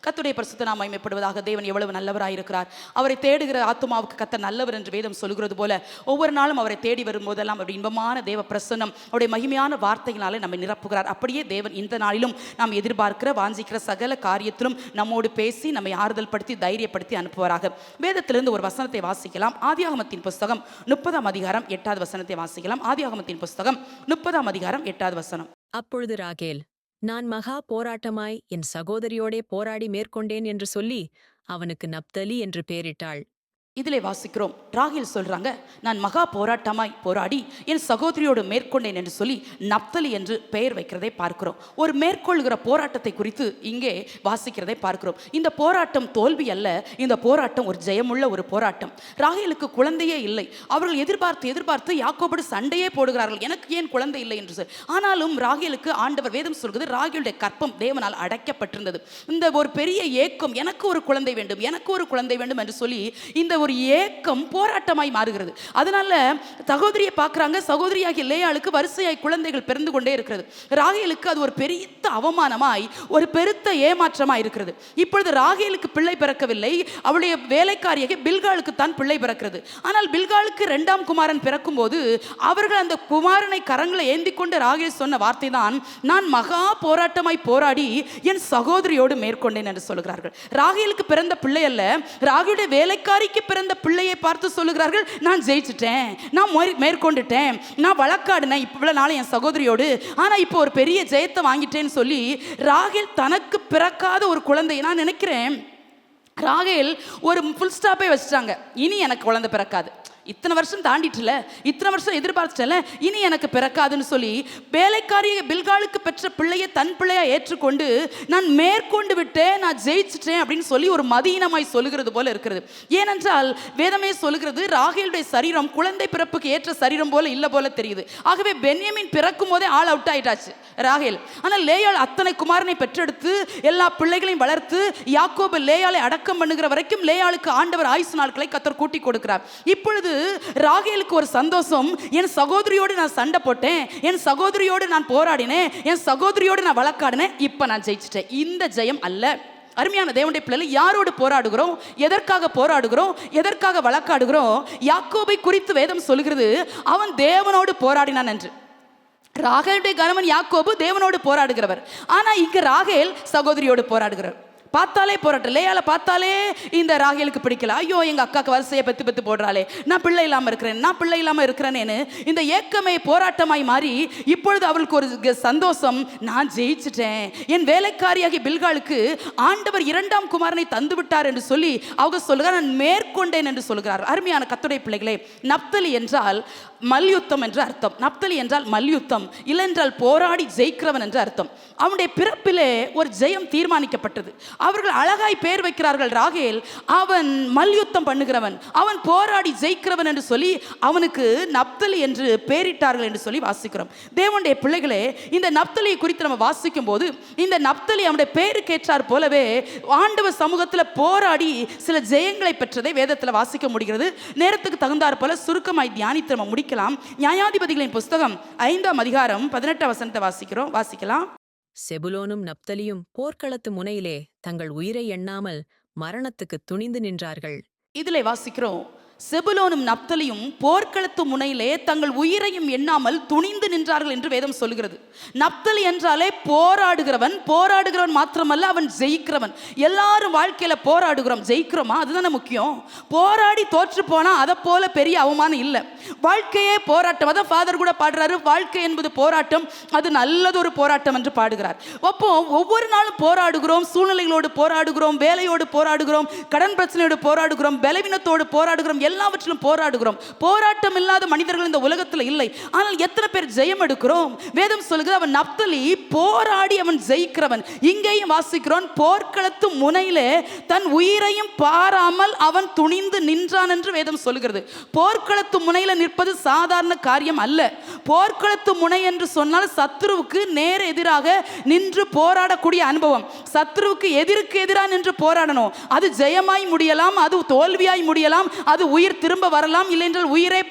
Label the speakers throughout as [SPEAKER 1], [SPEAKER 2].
[SPEAKER 1] கர்த்தருடைய பரிசுத்த நாமம் மகிமைப்படுவதாக. தேவன் எவ்வளவு நல்லவராயிருக்கிறார். அவரை தேடுகிற ஆத்துமாவுக்கு கர்த்தர் நல்லவர் என்று வேதம் சொல்கிறது போல ஒவ்வொரு நாளும் அவரை தேடி வரும்போதெல்லாம் அவருடைய இன்பமான தேவ பிரசன்னம், அவருடைய மகிமையான வார்த்தைகளாலே நம்மை நிரப்புகிறார். அப்படியே தேவன் இந்த நாளிலும் நாம் எதிர்பார்க்கிற வாஞ்சிக்கிற சகல காரியத்திலும் நம்மோடு பேசி நம்மை ஆறுதல் படுத்தி தைரியப்படுத்தி அனுப்புவாராக. வேதத்திலிருந்து ஒரு வசனத்தை வாசிக்கலாம். ஆதியாகமத்தின் புஸ்தகம் 30ஆம் அதிகாரம் 8வது வசனத்தை வாசிக்கலாம். ஆதியாகமத்தின் புஸ்தகம் 30ஆம் அதிகாரம் 8வது வசனம்.
[SPEAKER 2] அப்பொழுது ராகேல், நான் மகா போராட்டமாய் என் சகோதரியோடே போராடி மேற்கொண்டேன் என்று சொல்லி அவனுக்கு நப்தலி என்று பெயரிட்டாள்.
[SPEAKER 1] இதிலே வாசிக்கிறோம், ராகேல் சொல்றாங்க, நான் மகா போராட்டமாய் போராடி என் சகோதரியோடு மேற்கொண்டேன் என்று சொல்லி நப்தலி என்று பெயர் வைக்கிறதை பார்க்கிறோம். ஒரு மேற்கொள்கிற போராட்டத்தை குறித்து இங்கே வாசிக்கிறதை பார்க்கிறோம். இந்த போராட்டம் தோல்வி அல்ல, இந்த போராட்டம் ஒரு ஜெயமுள்ள ஒரு போராட்டம். ராகேலுக்கு குழந்தையே இல்லை. அவர்கள் எதிர்பார்த்து யாக்கோபோடு சண்டையே போடுகிறார்கள், எனக்கு ஏன் குழந்தை இல்லை என்று சொல்லி. ஆனாலும் ராகேலுக்கு ஆண்டவர் வேதம் சொல்கிறது, ராகேலுடைய கற்பம் தேவனால் அடைக்கப்பட்டிருந்தது. இந்த ஒரு பெரிய ஏக்கம், எனக்கு ஒரு குழந்தை வேண்டும், எனக்கு ஒரு குழந்தை வேண்டும் என்று சொல்லி இந்த ஒரு ஏக்கம் போராட்டமாய் மாறுகிறது. அதனால சகோதரியை பார்க்கறாங்க, சகோதரியாகிய லேயாளுக்கு வரிசையாய் குழந்தைகள் பிறந்து கொண்டே இருக்கிறது. ராகேலுக்கு அது ஒரு பெரிய அவமானமாய், ஒரு பெருத்த ஏமாற்றமாய் இருக்கிறது. இப்பொழுது ராகேலுக்கு பிள்ளை பிறக்கவில்லை, அவளுடைய வேலைக்காரியாக பில்காளுக்கு தான் பிள்ளை பிறக்கிறது. ஆனால் பில்காளுக்கு 2ஆம் குமாரன் பிறக்கும் போது அவர்கள் அந்த குமாரனை கரங்களை ஏந்தி கொண்டு ராகேல் சொன்ன வார்த்தை தான், நான் மகா போராட்டமாய் போராடி என் சகோதரியோடு மேற்கொண்டேன் என்று சொல்கிறார்கள். ராகேலுக்கு பிறந்த பிள்ளை அல்ல, ராகேலுடைய வேலைக்காரிக்கு பிறந்த பிள்ளையை பார்த்து சொல்லுகிறார்கள், நான் ஜெயிச்சிட்டேன், நான் மேற்கொண்டுட்டேன், நான் வழக்காடினேன் இவ்வளவு நாள் என் சகோதரியோடு, ஆனா இப்போ ஒரு பெரிய ஜெயத்தை வாங்கிட்டேன்னு சொல்லி ராகேல் தனக்கு பிறக்காத ஒரு குழந்தை. நான் நினைக்கிறேன் ராகேல் ஒரு ஃபுல் ஸ்டாப்பே வச்சுட்டாங்க, இனி எனக்கு குழந்தை பிறக்காது, இத்தனை வருஷம் தாண்டிட்டுல, இத்தனை வருஷம் எதிர்பார்த்துட்டல, இனி எனக்கு பிறக்காதுன்னு சொல்லி வேலைக்காரியை பில்காளுக்கு பெற்ற பிள்ளையை தன் பிள்ளையா ஏற்றுக்கொண்டு நான் மேற்கொண்டு விட்டேன், நான் ஜெயிச்சிட்டேன் அப்படின்னு சொல்லி ஒரு மதீனமாய் சொல்லுகிறது போல இருக்கிறது. ஏனென்றால் வேதமே சொல்லுகிறது, ராகேலுடைய சரீரம் குழந்தை பிறப்புக்கு ஏற்ற சரீரம் போல இல்லை போல தெரியுது. ஆகவே பென்யமீன் பிறக்கும் போதே ஆள் அவுட் ஆயிட்டாச்சு ராகேல். ஆனால் லேயாள் அத்தனை குமாரனை பெற்றெடுத்து எல்லா பிள்ளைகளையும் வளர்த்து யாக்கோபு லேயாளை அடக்கம் பண்ணுகிற வரைக்கும் லேயாளுக்கு ஆண்டவர் ஆயுசு நாட்களை கர்த்தர் கூட்டி கொடுக்கிறார். இப்பொழுது ராகேலுக்கு ஒரு சந்தோஷம், என் சகோதரியோடு நான் சண்டை போட்டேன், என் சகோதரியோடு நான் போராடினேன், என் சகோதரியோடு நான் வழக்காடினேன், இப்ப நான் ஜெயிச்சிட்டேன். இந்த ஜெயம் அல்ல. அருமையான தேவனுடைய பிள்ளைகள், யாரோடு போராடுகிறோம், எதற்காக போராடுகிறோம், எதற்காக வழக்காடுகிறோம்? யாக்கோபை குறித்து வேதம் சொல்கிறது, அவன் தேவனோடு போராடினான் என்று. ராகேலுடைய கணவன் யாக்கோபு தேவனோடு போராடுகிறவர். ஆனா இங்க ராகேல் சகோதரியோடு போராடுகிறார். பார்த்தாலே போராட்டம். லேயால பார்த்தாலே இந்த ராகேலுக்கு பிடிக்கல. ஐயோ, எங்க அக்காக்கு வரிசையை பெத்து போடுறாளே, நான் பிள்ளை இல்லாம இருக்கிறேன், நான் பிள்ளை இல்லாம இருக்கிறேன்னு இந்த ஏக்கமே போராட்டமாய் மாறி இப்பொழுது அவளுக்கு ஒரு சந்தோஷம், நான் ஜெயிச்சிட்டேன், என் வேலைக்காரியாகிய பில்காளுக்கு ஆண்டவர் 2ஆம் குமாரனை தந்து விட்டார் என்று சொல்லி அவங்க சொல்லுகிறார், நான் மேற்கொண்டேன் என்று சொல்கிறார். அருமையான கர்த்தருடைய பிள்ளைகளே, நப்தலி என்றால் மல்யுத்தம் என்று அர்த்தம். நப்தலி என்றால் மல்யுத்தம், இல்லை என்றால் போராடி ஜெயிக்கிறவன் என்று அர்த்தம். அவனுடைய பிறப்பிலே ஒரு ஜெயம் தீர்மானிக்கப்பட்டது. அவர்கள் அழகாய் பேர் வைக்கிறார்கள், ராகேல் அவன் மல்யுத்தம் பண்ணுகிறவன், அவன் போராடி ஜெயிக்கிறவன் என்று சொல்லி அவனுக்கு நப்தலி என்று பெயரிட்டார்கள் என்று சொல்லி வாசிக்கிறோம். தேவனுடைய பிள்ளைகளே, இந்த நப்தலியை குறித்து நம்ம வாசிக்கும் போது இந்த நப்தலி அவனுடைய பேருக்கு ஏற்றார் போலவே ஆண்டவர் சமூகத்தில் போராடி சில ஜெயங்களை பெற்றதை வேதத்தில் வாசிக்க முடிகிறது. நேரத்துக்கு தகுந்தாற் போல சுருக்கமாய் தியானித்து நம்ம முடிக்கலாம். நியாயாதிபதிகளின் புஸ்தகம் 5ஆம் அதிகாரம் 18 வசனத்தை வாசிக்கலாம்.
[SPEAKER 2] செபுலோனும் நப்தலியும் போர்க்களத்து முனையிலே தங்கள் உயிரை எண்ணாமல் மரணத்துக்கு துணிந்து நின்றார்கள்.
[SPEAKER 1] இதிலே வாசிக்கிறோம், செபுலோனும் நப்தலியும் போர்க்களத்து முனையிலே தங்கள் உயிரையும் எண்ணாமல் துணிந்து நின்றார்கள் என்று வேதம் சொல்கிறது. நப்தலி என்றாலே போராடுகிறவன் மாத்திரமல்ல, அவன் ஜெயிக்கிறவன். எல்லாரும் வாழ்க்கையில போராடுகிறோம், ஜெயிக்கிறோமா? அதுதானே முக்கியம். போராடி தோற்று போனா அதை போல பெரிய அவமானம் இல்லை. வாழ்க்கையே போராட்டம். அதான் ஃபாதர் கூட பாடுறாரு, வாழ்க்கை என்பது போராட்டம், அது நல்லதொரு போராட்டம் என்று பாடுகிறார். அப்போ ஒவ்வொரு நாளும் போராடுகிறோம், சூழ்நிலைகளோடு போராடுகிறோம், வேலையோடு போராடுகிறோம், கடன் பிரச்சனையோடு போராடுகிறோம், பலவீனத்தோடு போராடுகிறோம், எல்லாவற்றிலும் போராடுகிறோம். போராட்டம் இல்லாத மனிதர்கள் இந்த உலகத்தில் இல்லை. ஆனால் எத்தனை பேர் ஜெயம் எடுக்கிறோம்? வேதம் சொல்கிறது, அவன் நப்தலி போராடி அவன் ஜெயிக்கிறவன். இங்கேயும் வாசிக்கிறோம், போர்க்களத்து முனையிலே தன் உயிரையும் பாராமல் அவன் துணிந்து நின்றான் என்று வேதம் சொல்கிறது. போர்க்களத்து முனையில நிற்பது சாதாரண காரியம் அல்ல. போர்க்களத்து முனை என்று சொன்னால் சத்துருவுக்கு நேர எதிராக நின்று போராடக்கூடிய அனுபவம். சத்துருவுக்கு எதிராக நின்று போராடணும். அது ஜெயமாய் முடியலாம், அது தோல்வியாய் முடியலாம், அது உயிர் திரும்ப வரலாம், இல்லை என்றால் உயிரை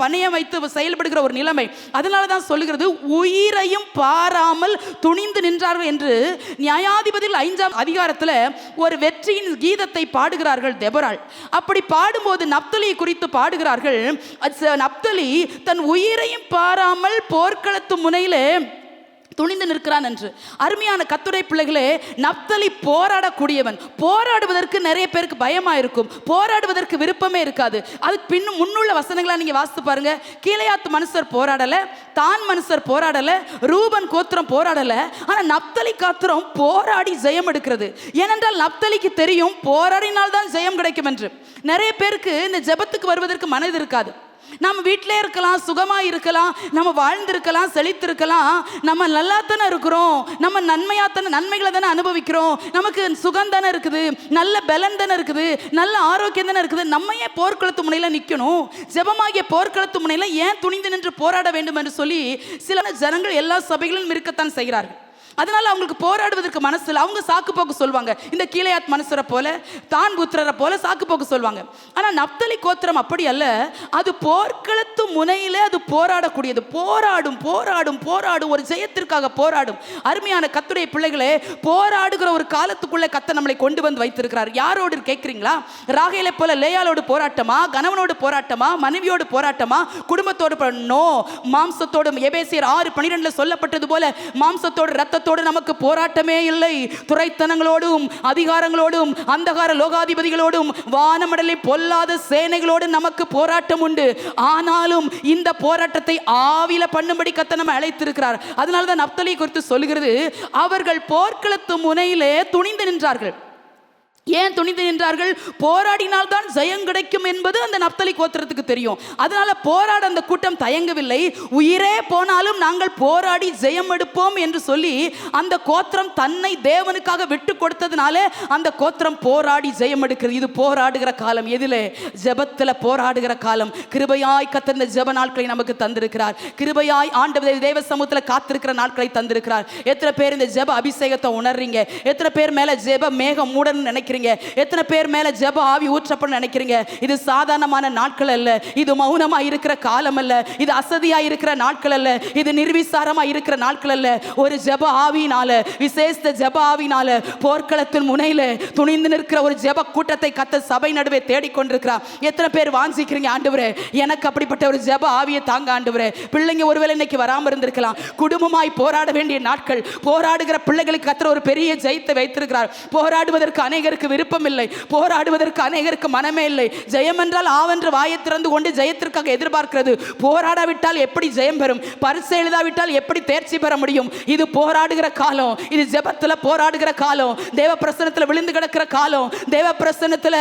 [SPEAKER 1] பணயம் வைத்து செயல்படுகிற ஒரு நிலைமை. அதனால தான் சொல்லுகிறது, உயிரையும் பாராமல் துணிந்து நின்றார்கள் என்று நியாயாதிபதிகள் 5ஆம் அதிகாரத்தில் ஒரு வெற்றியின் கீதத்தை பாடுகிறார்கள் தெபொராள். அப்படி பாடும்போது நப்தலியை குறித்து பாடுகிறார்கள். நப்தலி தன் உயிரையும் பாராமல் போர்க்களத்து முனையிலே துணிந்து நிற்கிறான் என்று. அருமையான கர்த்தருடைய பிள்ளைகளே, நப்தலி போராடக்கூடியவன். போராடுவதற்கு நிறைய பேருக்கு பயமா இருக்கும், போராடுவதற்கு விருப்பமே இருக்காது. அதுக்கு பின்னும் முன்னுள்ள வசனங்களா நீங்க வாசித்து பாருங்க. கீலேயாத் மனுஷர் போராடல, தான் மனுஷர் போராடல, ரூபன் கோத்திரம் போராடல. ஆனா நப்தலி கோத்திரம் போராடி ஜெயம் எடுக்கிறது. ஏனென்றால் நப்தலிக்கு தெரியும் போராடினால் தான் ஜெயம் கிடைக்கும் என்று. நிறைய பேருக்கு இந்த ஜெபத்துக்கு வருவதற்கு மனது இருக்காது. நம்ம வீட்டிலே இருக்கலாம், சுகமாக இருக்கலாம், நம்ம வாழ்ந்திருக்கலாம், செழித்திருக்கலாம், நம்ம நல்லா தானே இருக்கிறோம், நம்ம நன்மைகளை தானே அனுபவிக்கிறோம், நமக்கு சுகம் தானே இருக்குது, நல்ல பலன் தானே இருக்குது, நல்ல ஆரோக்கியம் தானே இருக்குது, நம்ம ஏன் போர்க்களத்து முனையில் நிற்கணும், ஜெபமாகிய போர்க்களத்து முனையில் ஏன் துணிந்து நின்று போராட வேண்டும் என்று சொல்லி சில ஜனங்கள் எல்லா சபைகளிலும் இருக்கத்தான் செய்கிறார்கள். அதனால அவங்களுக்கு போராடுவதற்கு மனசு இல்லை. அவங்க சாக்கு போக்கு சொல்வாங்க, இந்த கீலேயாத் மனுஷரை போல, தான் புத்திரரை போல சாக்கு போக்கு சொல்வாங்க. ஆனால் நப்தலி கோத்திரம் அப்படி அல்ல. அது போர்க்களத்து முனையில் அது போராடக்கூடியது. போராடும் ஒரு ஜெயத்திற்காக போராடும். அருமையான கர்த்தருடைய பிள்ளைகளே, போராடுகிற ஒரு காலத்துக்குள்ளே கர்த்தர் நம்மளை கொண்டு வந்து வைத்திருக்கிறார். யாரோடு கேட்குறீங்களா? ராகேலை போல லேயாளோடு போராட்டமா, கணவனோடு போராட்டமா, மனைவியோடு போராட்டமா, குடும்பத்தோடு? நோ, மாம்சத்தோடு. எபேசியர் 6:12 சொல்லப்பட்டது போல மாம்சத்தோடு ரத்தத்தோடு நமக்கு போராட்டமே இல்லை. துரைத்தனங்களோடும் அதிகாரங்களோடும் அந்தகார லோகாதிபதிகளோடும் வானமடலை பொல்லாத சேனைகளோடு நமக்கு போராட்டம் உண்டு. ஆனாலும் இந்த போராட்டத்தை ஆவில பண்ணும்படி கர்த்தர் நம்மை அழைத்திருக்கிறார். அதனால தான் நப்தலியை குறித்து சொல்லுகிறது, அவர்கள் போர்க்களத்து முனையிலே துணிந்து நின்றார்கள். ஏன் துணிந்து நின்றார்கள்? போராடினால் தான் ஜெயம் கிடைக்கும் என்பது அந்த நப்தலி கோத்திரத்துக்கு தெரியும். அதனால போராட அந்த கூட்டம் தயங்கவில்லை. உயிரே போனாலும் நாங்கள் போராடி ஜெயம் எடுப்போம் என்று சொல்லி அந்த கோத்திரம் தன்னை தேவனுக்காக விட்டு கொடுத்ததுனால அந்த கோத்திரம் போராடி ஜெயம் எடுக்கிறது. இது போராடுகிற காலம். எதிலே? ஜெபத்தில் போராடுகிற காலம். கிருபையாய் கர்த்தர் இந்த ஜெப நாட்களை நமக்கு தந்திருக்கிறார். கிருபையாய் ஆண்டவர் தேவ சமூகத்தில் காத்திருக்கிற நாட்களை தந்திருக்கிறார். எத்தனை பேர் இந்த ஜெப அபிஷேகத்தை உணர்றீங்க? எத்தனை பேர் மேல ஜெப மேகம் மூடன்னு நினைக்கிறீங்க? எத்தனை பேர் மேல ஜெப ஆவி ஊற்றப்பட நினைக்கிறீங்க? இது சாதாரணமான நாட்கள் அல்ல, இது மௌனமா இருக்கிற காலம் அல்ல, இது அசதியா இருக்கிற நாட்கள் அல்ல, இது நிர்விசாரமா இருக்கிற நாட்கள் அல்ல. ஒரு ஜெப ஆவியினால, விசேஷ ஜெப ஆவியினால போர்க்களத்தின் முனையில துணிந்து நிற்கிற ஒரு ஜெப கூட்டத்தை கர்த்தர் சபை நடுவே தேடிக்கொண்டிருக்கிறார். எத்தனை பேர் வாஞ்சிக்கிறீங்க? ஆண்டவரே, எனக்கு அப்படிப்பட்ட ஒரு ஜெப ஆவியை தாங்க ஆண்டவரே. பிள்ளைங்க ஒருவேளை இன்னைக்கு வராம இருந்திருக்கலாம். குடும்பமாய் போராட வேண்டிய நாட்கள். போராடுகிற பிள்ளைகளுக்கு கர்த்தர் ஒரு பெரிய ஜெயத்தை வைத்திருக்கிறார். போராடுவதற்கு அநேகருக்கு விருப்பம் இல்லை, போராடுவதற்கு அநேகருக்கு மனமே இல்லை. ஜெயம் என்றால் ஆவென்று வாயை திறந்து கொண்டு ஜெயத்திற்காக எதிர்பார்க்கிறது. போராடாவிட்டால் எப்படி ஜெயம் பெறும்? பரிசு எழுதாவிட்டால் எப்படி தேர்ச்சி பெற முடியும்? இது போராடுகிற காலம். இது ஜெபத்தில் போராடுகிற காலம். தேவ பிரசன்னத்தில் விழுந்து கிடக்கிற காலம். தேவ பிரசன்னத்தில்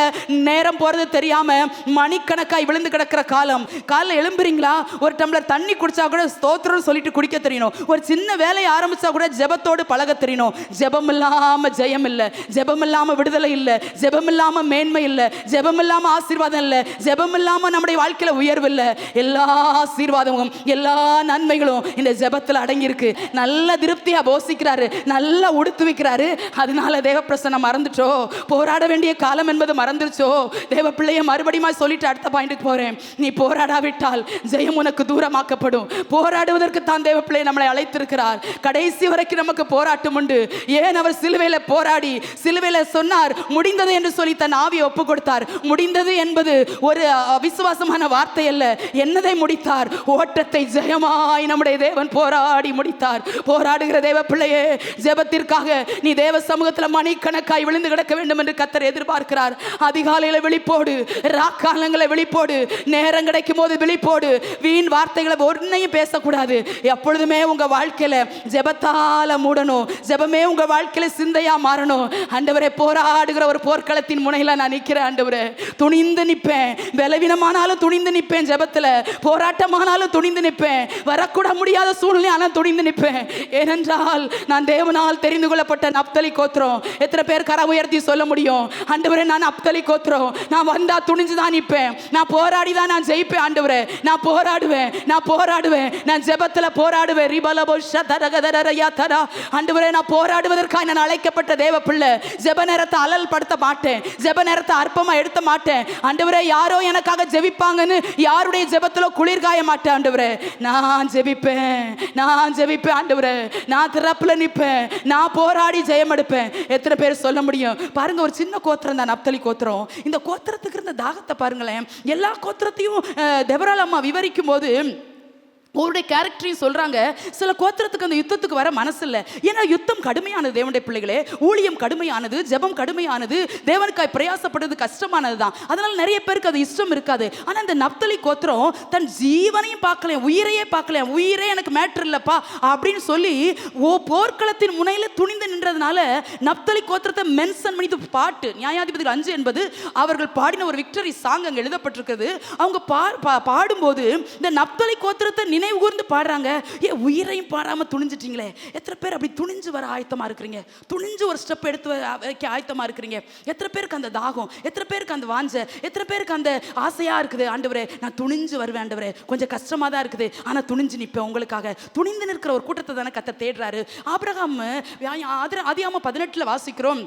[SPEAKER 1] நேரம் போறது தெரியாம மணிக்கணக்காய் விழுந்து கிடக்கிற காலம். காலைல எழும்புறீங்களா? ஒரு டம்ளர் தண்ணி குடிச்சா கூட ஸ்தோத்திரம் சொல்லிட்டு குடிக்க தெரியணும். ஒரு சின்ன வேலையை ஆரம்பிச்சா கூட ஜெபத்தோடு பழக தெரியணும். ஜெபம் இல்லாம ஜெயம் இல்லை, ஜெபம் இல்லாம விடுதலை இல்லை, ஜெபம் இல்லாம மேன்மை இல்லை, ஜெபம் இல்லாம ஆசீர்வாதம் இல்லை, ஜெபம் இல்லாம நம்முடைய வாழ்க்கையில உயர்வு இல்லை. எல்லா ஆசீர்வாதமும் எல்லா நன்மைகளும் இந்த ஜெபத்தில் அடங்கி இருக்கு. நல்ல திருப்தியா போசிக்கிறாரு, நல்லா உடுத்து வைக்கிறாரு. அதனால தேவ பிரசன்னம் மறந்துச்சோ, போராட வேண்டிய காலம் என்பது மறந்துருச்சோ? தேவ பிள்ளைய மறுபடியும் சொல்லிட்டு அடுத்த பாயிண்ட்டுக்கு போறேன். நீ போராடாவிட்டால் ஜெயம் உனக்கு தூரமாக்கப்படும். போராடுவதற்கு தான் தேவ பிள்ளை நம்மளை அழைத்திருக்கிறார். கடைசி வரைக்கும் நமக்கு போராட்டம் உண்டு. ஏன் அவர் சிலுவையில போராடி சிலுவையில சொன்னார் முடிந்தது என்று சொல்லி தன் ஆவியை ஒப்பு கொடுத்தார். முடிந்தது என்பது ஒரு விசுவாசமான வார்த்தை அல்ல. என்னதை முடித்தார்? ஓட்டத்தை ஜெயமாய் நம்முடைய தேவன் போராடி முடித்தார். போராடுகிற தேவ பிள்ளையே, ஜெபத்திற்காக நீ தேவ சமூகத்தில் மணிக்கணக்காய் விழுந்து கிடக்க வேண்டும் என்று கர்த்தர் எதிர்பார்க்கிறார். அதிகாலையில் விழிப்போடு, ராக்காலங்களை விழிப்போடு, நேரம் கிடைக்கும் போது விழிப்போடு. வீண் வார்த்தைகளை ஒன்னையும் பேசக்கூடாது. எப்பொழுதுமே உங்க வாழ்க்கையில ஜெபத்தால மூடணும். ஜெபமே உங்க வாழ்க்கையில சிந்தையா மாறணும். ஆண்டவரே, போராடுகிற ஒரு போர்க்களத்தின் முனையில நான் நிற்கிறேன். ஆண்டவரே, துணிந்து நிற்பேன். பலவீனமானாலும் துணிந்து நிற்பேன். ஜெபத்துல போராட்டமானாலும் துணிந்து நிற்பேன். வரக்கூட முடியாத சூழ்நிலை ஆனால் துணிந்து நிற்பேன். ஏனென்றால் நான் தேவனால் தெரிந்து கொள்ளப்பட்ட நப்தலி கோத்திரம். எத்தனை பேர் கர உயர்த்தி சொல்ல முடியும்? ஆண்டவரே, நான் நப்தலி கோத்திரம். நான் வந்தா துணிஞ்சு தான் நிற்பேன். நான் போராடி தான் நான் ஜெயிப்பேன். ஆண்டவரே, நான் போராடுவேன், நான் போராடுவேன், நான் ஜெபத்துல போராடுவேன். ஆண்டவரே, நான் போராடுவதற்காக நான் அழைக்கப்பட்ட தேவ பிள்ளை. ஜெப நேரத்தை அலல் படுத்த மாட்டேன். ஜெப நேரத்தை அற்பமா எடுத்த மாட்டேன். ஆண்டவரே, யாரோ எனக்காக ஜெபிப்பாங்கன்னு யாருடைய ஜெபத்துல குளிர்காய மாட்டேன். ஆண்டவரே, நான் ஜெபிப்பேன். ஆண்டவரே, நான் திறப்புல நிற்பேன். நான் போராடி ஜெயம் எடுப்பேன். எத்தனை பேர் சொல்ல முடியும்? பாருங்க, ஒரு சின்ன கோத்திரம் தான் நப்தலி கோத்திரம். இந்த கோத்திரத்துக்கு இருந்த தாகத்தை பாருங்களேன். எல்லா கோத்திரத்தையும் தெபொராள் அம்மா விவரிக்கும் போது அவருடைய கேரக்டரையும் சொல்றாங்க. சில கோத்திரத்துக்கு அந்த யுத்தத்துக்கு வர மனசு இல்லை. ஏன்னா யுத்தம் கடுமையானது தேவனுடைய பிள்ளைகளே. ஊழியம் கடுமையானது, ஜெபம் கடுமையானது, தேவனுக்காய் பிரயாசப்படுறது கஷ்டமானது தான். அதனால நிறைய பேருக்கு அது இஷ்டம் இருக்காது. ஆனால் இந்த நப்தலி கோத்திரம் தன் ஜீவனையும் பார்க்கல, உயிரையே பார்க்கல. உயிரே எனக்கு மேட்டர் இல்லப்பா அப்படின்னு சொல்லி போர்க்களத்தின் முனையில துணிந்து நின்றதுனால நப்தலி கோத்திரத்தை மென்ஷன் பண்ணி பாட்டு நியாயாதிபதிகள் 5 என்பது அவர்கள் பாடின ஒரு விக்டரி சாங் அங்கே எழுதப்பட்டிருக்கிறது. அவங்க பாடும்போது இந்த நப்தலி கோத்திரத்தை நினைவு கூர்ந்து பாடுறாங்க. உயிரையும் பாடாம துணிஞ்சிட்டீங்களே. எத்தனை பேர் அப்படி துணிஞ்சு வர ஆயத்தமா இருக்கிறீங்க? துணிஞ்சு ஒரு ஸ்டெப் எடுத்து வைக்க ஆயத்தமா இருக்கிறீங்க? எத்தனை பேருக்கு அந்த தாகம், எத்தனை பேருக்கு அந்த வாஞ்ச, எத்தனை பேருக்கு அந்த ஆசையா இருக்குது? ஆண்டவரே, நான் துணிஞ்சு வருவேன். ஆண்டவரே, கொஞ்சம் கஷ்டமா தான் இருக்குது, ஆனா துணிஞ்சு நிற்பேன் உங்களுக்காக. துணிந்து நிற்கிற ஒரு கூட்டத்தை தானே கர்த்தர் தேடுறாரு. ஆபிரகாம் ஆதியாகமம் 18 வாசிக்கிறோம்.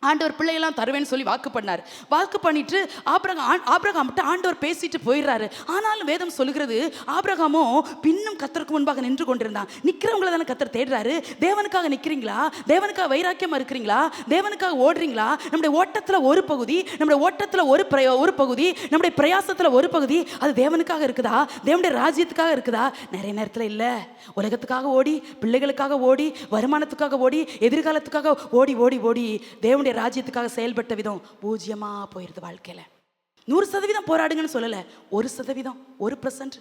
[SPEAKER 1] ஆண்டவர் பிள்ளையெல்லாம் தருவேன்னு சொல்லி வாக்கு பண்ணார். வாக்கு பண்ணிட்டு ஆபிரகாம்கிட்ட ஆண்டவர் பேசிட்டு போயிடுறாரு. ஆனாலும் வேதம் சொல்லுகிறது, ஆபிரகாமோ பின்னும் கர்த்தருக்கு முன்பாக நின்று கொண்டிருந்தான். நிற்கிறவங்கள தானே கர்த்தர் தேடுறாரு. தேவனுக்காக நிற்கிறீங்களா? தேவனுக்காக வைராக்கியமா இருக்கிறீங்களா? தேவனுக்காக ஓடுறீங்களா? நம்முடைய ஓட்டத்தில் ஒரு பகுதி, நம்முடைய ஓட்டத்தில் ஒரு பகுதி, நம்முடைய பிரயாசத்தில் ஒரு பகுதி அது தேவனுக்காக இருக்குதா? தேவனுடைய ராஜ்யத்துக்காக இருக்குதா? நிறைய நேரத்தில் இல்லை. உலகத்துக்காக ஓடி, பிள்ளைகளுக்காக ஓடி, வருமானத்துக்காக ஓடி, எதிர்காலத்துக்காக ஓடி ஓடி ஓடி தேவனுடைய ராஜ்யத்துக்காக செயல்பட்ட விதம் பூஜ்யமா போயிருது வாழ்க்கையில. 100% போராடுங்கன்னு சொல்லல, 1%, 1%.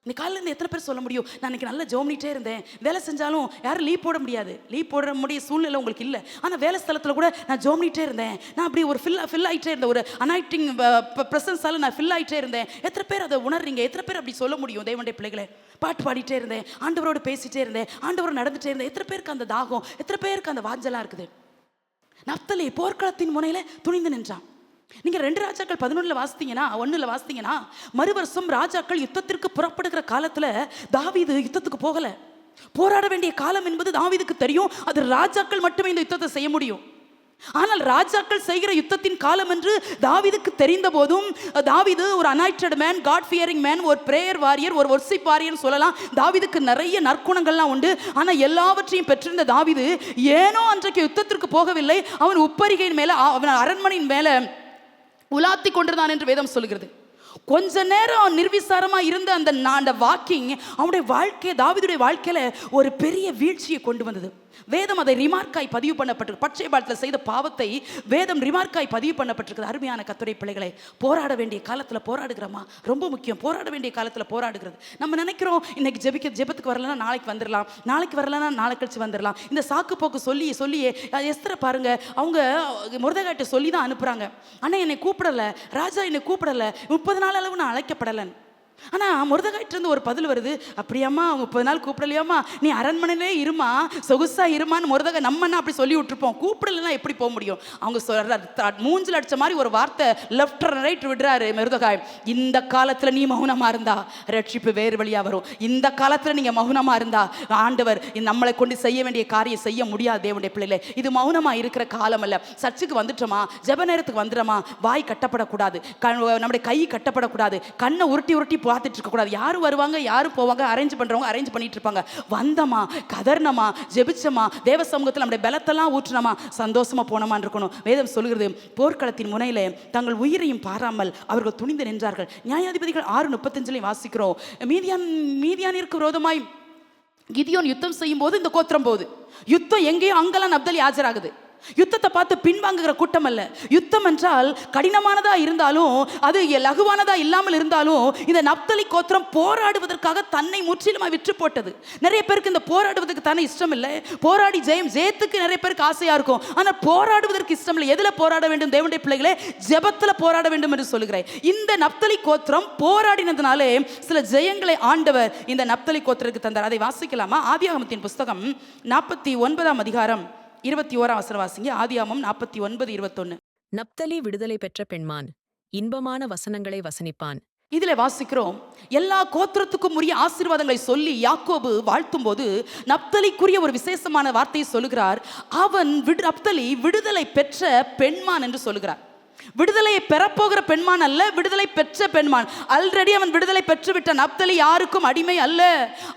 [SPEAKER 1] இன்னைக்கு காலையில் இருந்து எத்தனை பேர் சொல்ல முடியும், நான் இன்னைக்கு நல்லா ஜோம்னிட்டே இருந்தேன், வேலை செஞ்சாலும் யாரும் லீவ் போட முடியாது, லீவ் போட முடிய சூழ்நிலை உங்களுக்கு இல்லை. ஆனால் வேலை ஸ்தலத்தில் கூட நான் ஜோம்னிட்டே இருந்தேன், நான் அப்படி ஒரு ஃபில் ஆகிட்டே இருந்தேன், ஒரு அனாய்டிங் ப்ரெசன்ஸால் நான் ஃபில் ஆகிட்டே இருந்தேன். எத்தனை பேர் அதை உணர்றீங்க? எத்தனை பேர் அப்படி சொல்ல முடியும்? தேவனுடைய பிள்ளைகளை, பாட்டு பாடிட்டே இருந்தேன், ஆண்டவரோடு பேசிட்டே இருந்தேன், ஆண்டவரோடு நடந்துட்டே இருந்தேன். எத்தனை பேருக்கு அந்த தாகம், எத்தனை பேருக்கு அந்த வாஞ்சலாக இருக்குது? நப்தலி போர்க்களத்தின் முனையில துணிந்து நின்றான். நீங்க 2 ராஜாக்கள் 11 வாசித்தீங்கன்னா மறு வருஷம் ராஜாக்கள் யுத்தத்திற்கு புறப்படுகிற காலத்துல தாவீது யுத்தத்துக்கு போகல. போராட வேண்டிய காலம் என்பது தாவீதுக்கு தெரியும். அது ராஜாக்கள் மட்டுமே இந்த யுத்தத்தை செய்ய முடியும். ஆனால் ராஜாக்கள் செய்கிற யுத்தத்தின் காலம் என்று தாவீதுக்கு தெரிந்த போதும், தாவீது ஒரு anointed man, God fearing man, ஒரு பிரேயர் வாரியர், ஒரு வொர்ஷிப் வாரியர் சொல்லலாம். தாவீதுக்கு நிறைய நற்குணங்கள்லாம் உண்டு. ஆனால் எல்லாவற்றையும் பெற்றிருந்த தாவீது ஏனோ அன்றைக்கு யுத்தத்திற்கு போகவில்லை. அவன் உப்பரிகையின் மேல, அவன் அரண்மனையின் மேல உலாத்தி கொண்டிருந்தான் என்று வேதம் சொல்கிறது. கொஞ்ச நேரம் நிர்விசாரமா இருந்த அந்த வாக்கிங் அவனுடைய வாழ்க்கை, தாவீதுடைய வாழ்க்கையில ஒரு பெரிய வீழ்ச்சியை கொண்டு வந்தது. வேதம் அதை ரிமார்க்காய் பதிவு பண்ணப்பட்டிருக்கு. பட்சேபாளத்தில் செய்த பாவத்தை வேதம் ரிமார்க்காய் பதிவு பண்ணப்பட்டிருக்கிறது. அருமையான கர்த்தருடைய பிள்ளைகளை, போராட வேண்டிய காலத்தில் போராடுகிறோமா? ரொம்ப முக்கியம். போராட வேண்டிய காலத்தில் போராடுகிறது. நம்ம நினைக்கிறோம் இன்னைக்கு ஜெபத்துக்கு வரலன்னா நாளைக்கு வந்துடலாம், நாளைக்கு வரலன்னா நாளை கழிச்சு வந்துடலாம். இந்த சாக்கு போக்கு சொல்லியே எஸ்தரை பாருங்க, அவங்க மொர்தெகாய்ட்ட சொல்லி தான் அனுப்புறாங்க. ஆனால் என்னை கூப்பிடல, ராஜா என்னை கூப்பிடல, 30 நாள் அளவு நான் அழைக்கப்படலன். ஆனால் மொர்தெகாய்ட்டிருந்து ஒரு பதில் வருது, அப்படியாம்மா 30 நாள் கூப்பிடலையாம்மா, நீ அரண்மனையிலே இருமா, சொகுசா இருமான்னு மொர்தெகாய் நம்மன்னா அப்படி சொல்லி விட்டுருப்போம். கூப்பிடலன்னா எப்படி போக முடியும்? அவங்க மூஞ்சில் அடிச்ச மாதிரி ஒரு வார்த்தை லெஃப்ட் ரைட் விடுறாரு மொர்தெகாய். இந்த காலத்தில் நீ மௌனமாக இருந்தா ரட்சிப்பு வேறு வழியாக வரும். இந்த காலத்தில் நீங்கள் மௌனமாக இருந்தா ஆண்டவர் நம்மளை கொண்டு செய்ய வேண்டிய காரியம் செய்ய முடியாது. தேவனுடைய பிள்ளைகளே, இது மௌனமாக இருக்கிற காலம் அல்ல. சர்ச்சுக்கு வந்துட்டோமா, ஜெப நேரத்துக்கு வந்துடுமா, வாய் கட்டப்படக்கூடாது, நம்முடைய கை கட்டப்படக்கூடாது, கண்ணை உருட்டி பார்த்துட்டு இருக்கக்கூடாது. யாரும் வருவாங்க, யாரும் போவாங்க, அரேஞ்ச் பண்றவங்க அரேஞ்ச் பண்ணிட்டு இருப்பாங்க. வந்தமா, கதர்னமா, ஜெபிச்சமா, தேவ சமூகத்தில் நம்முடைய பலத்தெல்லாம் ஊற்றினமா, சந்தோஷமா போனமான்னு இருக்கணும். வேதம் சொல்கிறது, போர்க்களத்தின் முனையிலே தங்கள் உயிரையும் பாராமல் அவர்கள் துணிந்து நின்றார்கள். நியாயாதிபதிகள் 6:35 வாசிக்கிறோம். மீதியானிற்கு விரோதமாய் கிதியோன் யுத்தம் செய்யும் போது இந்த கோத்திரம் போகுது. யுத்தம் எங்கேயோ அங்கெல்லாம் நப்தலி ஆஜராகுது. யுத்தத்தை பார்த்து பின்வாங்குகிற கூட்டம் அல்ல. யுத்தம் என்றால் கடினமானதா இருந்தாலும், அது லகுவானதா இல்லாமல் இருந்தாலும், இந்த நப்தலி கோத்திரம் போராடுவதற்காக தன்னை முற்றிலுமா விற்று போட்டது. நிறைய பேருக்கு இந்த போராடுவதற்கு தானே இஷ்டம் இல்லை. போராடி ஜெயத்துக்கு நிறைய பேருக்கு ஆசையா இருக்கும். ஆனால் போராடுவதற்கு இஷ்டம் இல்லை. எதுல போராட வேண்டும் தேவனுடைய பிள்ளைகளே? ஜெபத்துல போராட வேண்டும் என்று சொல்லுகிறேன். இந்த நப்தலி கோத்திரம் போராடினதுனாலே சில ஜெயங்களை ஆண்டவர் இந்த நப்தலி கோத்திரத்துக்கு தந்தார். அதை வாசிக்கலாமா? ஆதியாகமத்தின் புஸ்தகம் 49 அதிகாரம் 21 வாசிங்க. ஆதியாகமம் 49:21.
[SPEAKER 2] நப்தலி விடுதலை பெற்ற பெண்மான், இன்பமான வசனங்களை வசனிப்பான்,
[SPEAKER 1] இதிலே வாசிக்கிறோம், எல்லா கோத்திரத்துக்கும் உரிய ஆசீர்வாதங்களை சொல்லி யாக்கோபு வாழ்த்தும் போது நப்தலிக்குரிய ஒரு விசேஷமான வார்த்தையை சொல்லுகிறார். அவன் நப்தலி விடுதலை பெற்ற பெண்மான் என்று சொல்லுகிறார். விடுதலையை பெறப்போகிற பெண்மான் அல்ல, விடுதலை பெற்ற பெண்மான். ஆல்ரெடி அவன் விடுதலை பெற்றுவிட்ட நப்தலி யாருக்கும் அடிமை அல்ல.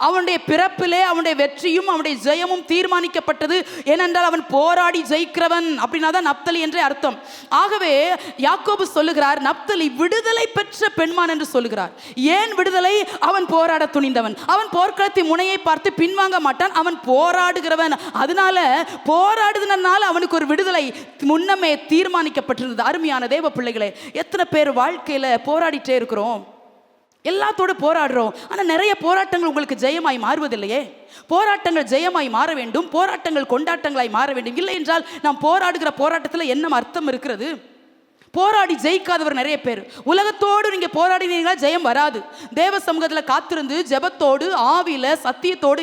[SPEAKER 1] அவனுடைய பிறப்பிலே அவனுடைய வெற்றியும் அவனுடைய ஜெயமும் தீர்மானிக்கப்பட்டது. ஏனென்றால் அவன் போராடி ஜெயிக்கிறவன், அப்படின்னா தான் நப்தலி என்றே அர்த்தம். ஆகவே யாக்கோபு சொல்லுகிறார், நப்தலி விடுதலை பெற்ற பெண்மான் என்று சொல்லுகிறார். ஏன் விடுதலை? அவன் போராட துணிந்தவன். அவன் போர்க்களத்தின் முனையை பார்த்து பின்வாங்க மாட்டான். அவன் போராடுகிறவன். அதனால போராடுதனால அவனுக்கு ஒரு விடுதலை முன்னமே தீர்மானிக்கப்பட்டிருந்தது. அருமையான தேவ பிள்ளைகளே, எத்தனை பேர் வாழ்க்கையில போராடிட்டே இருக்கிறோம், எல்லாத்தோடு போராடுறோம். ஆனா நிறைய போராட்டங்கள் உங்களுக்கு ஜெயமாய் மாறுவதில்லையே. போராட்டங்கள் ஜெயமாய் மாற வேண்டும், போராட்டங்கள் கொண்டாட்டங்களாய் மாற வேண்டும். இல்லை என்றால் நாம் போராடுகிற போராட்டத்தில் என்ன அர்த்தம் இருக்கிறது? போராடி ஜெயிக்காதவர் நிறைய பேர். உலகத்தோடு நீங்க போராடினீங்களா ஜெயம் வராது. தேவ சமூகத்தில் காத்திருந்து ஜெபத்தோடு ஆவியில சத்தியத்தோடு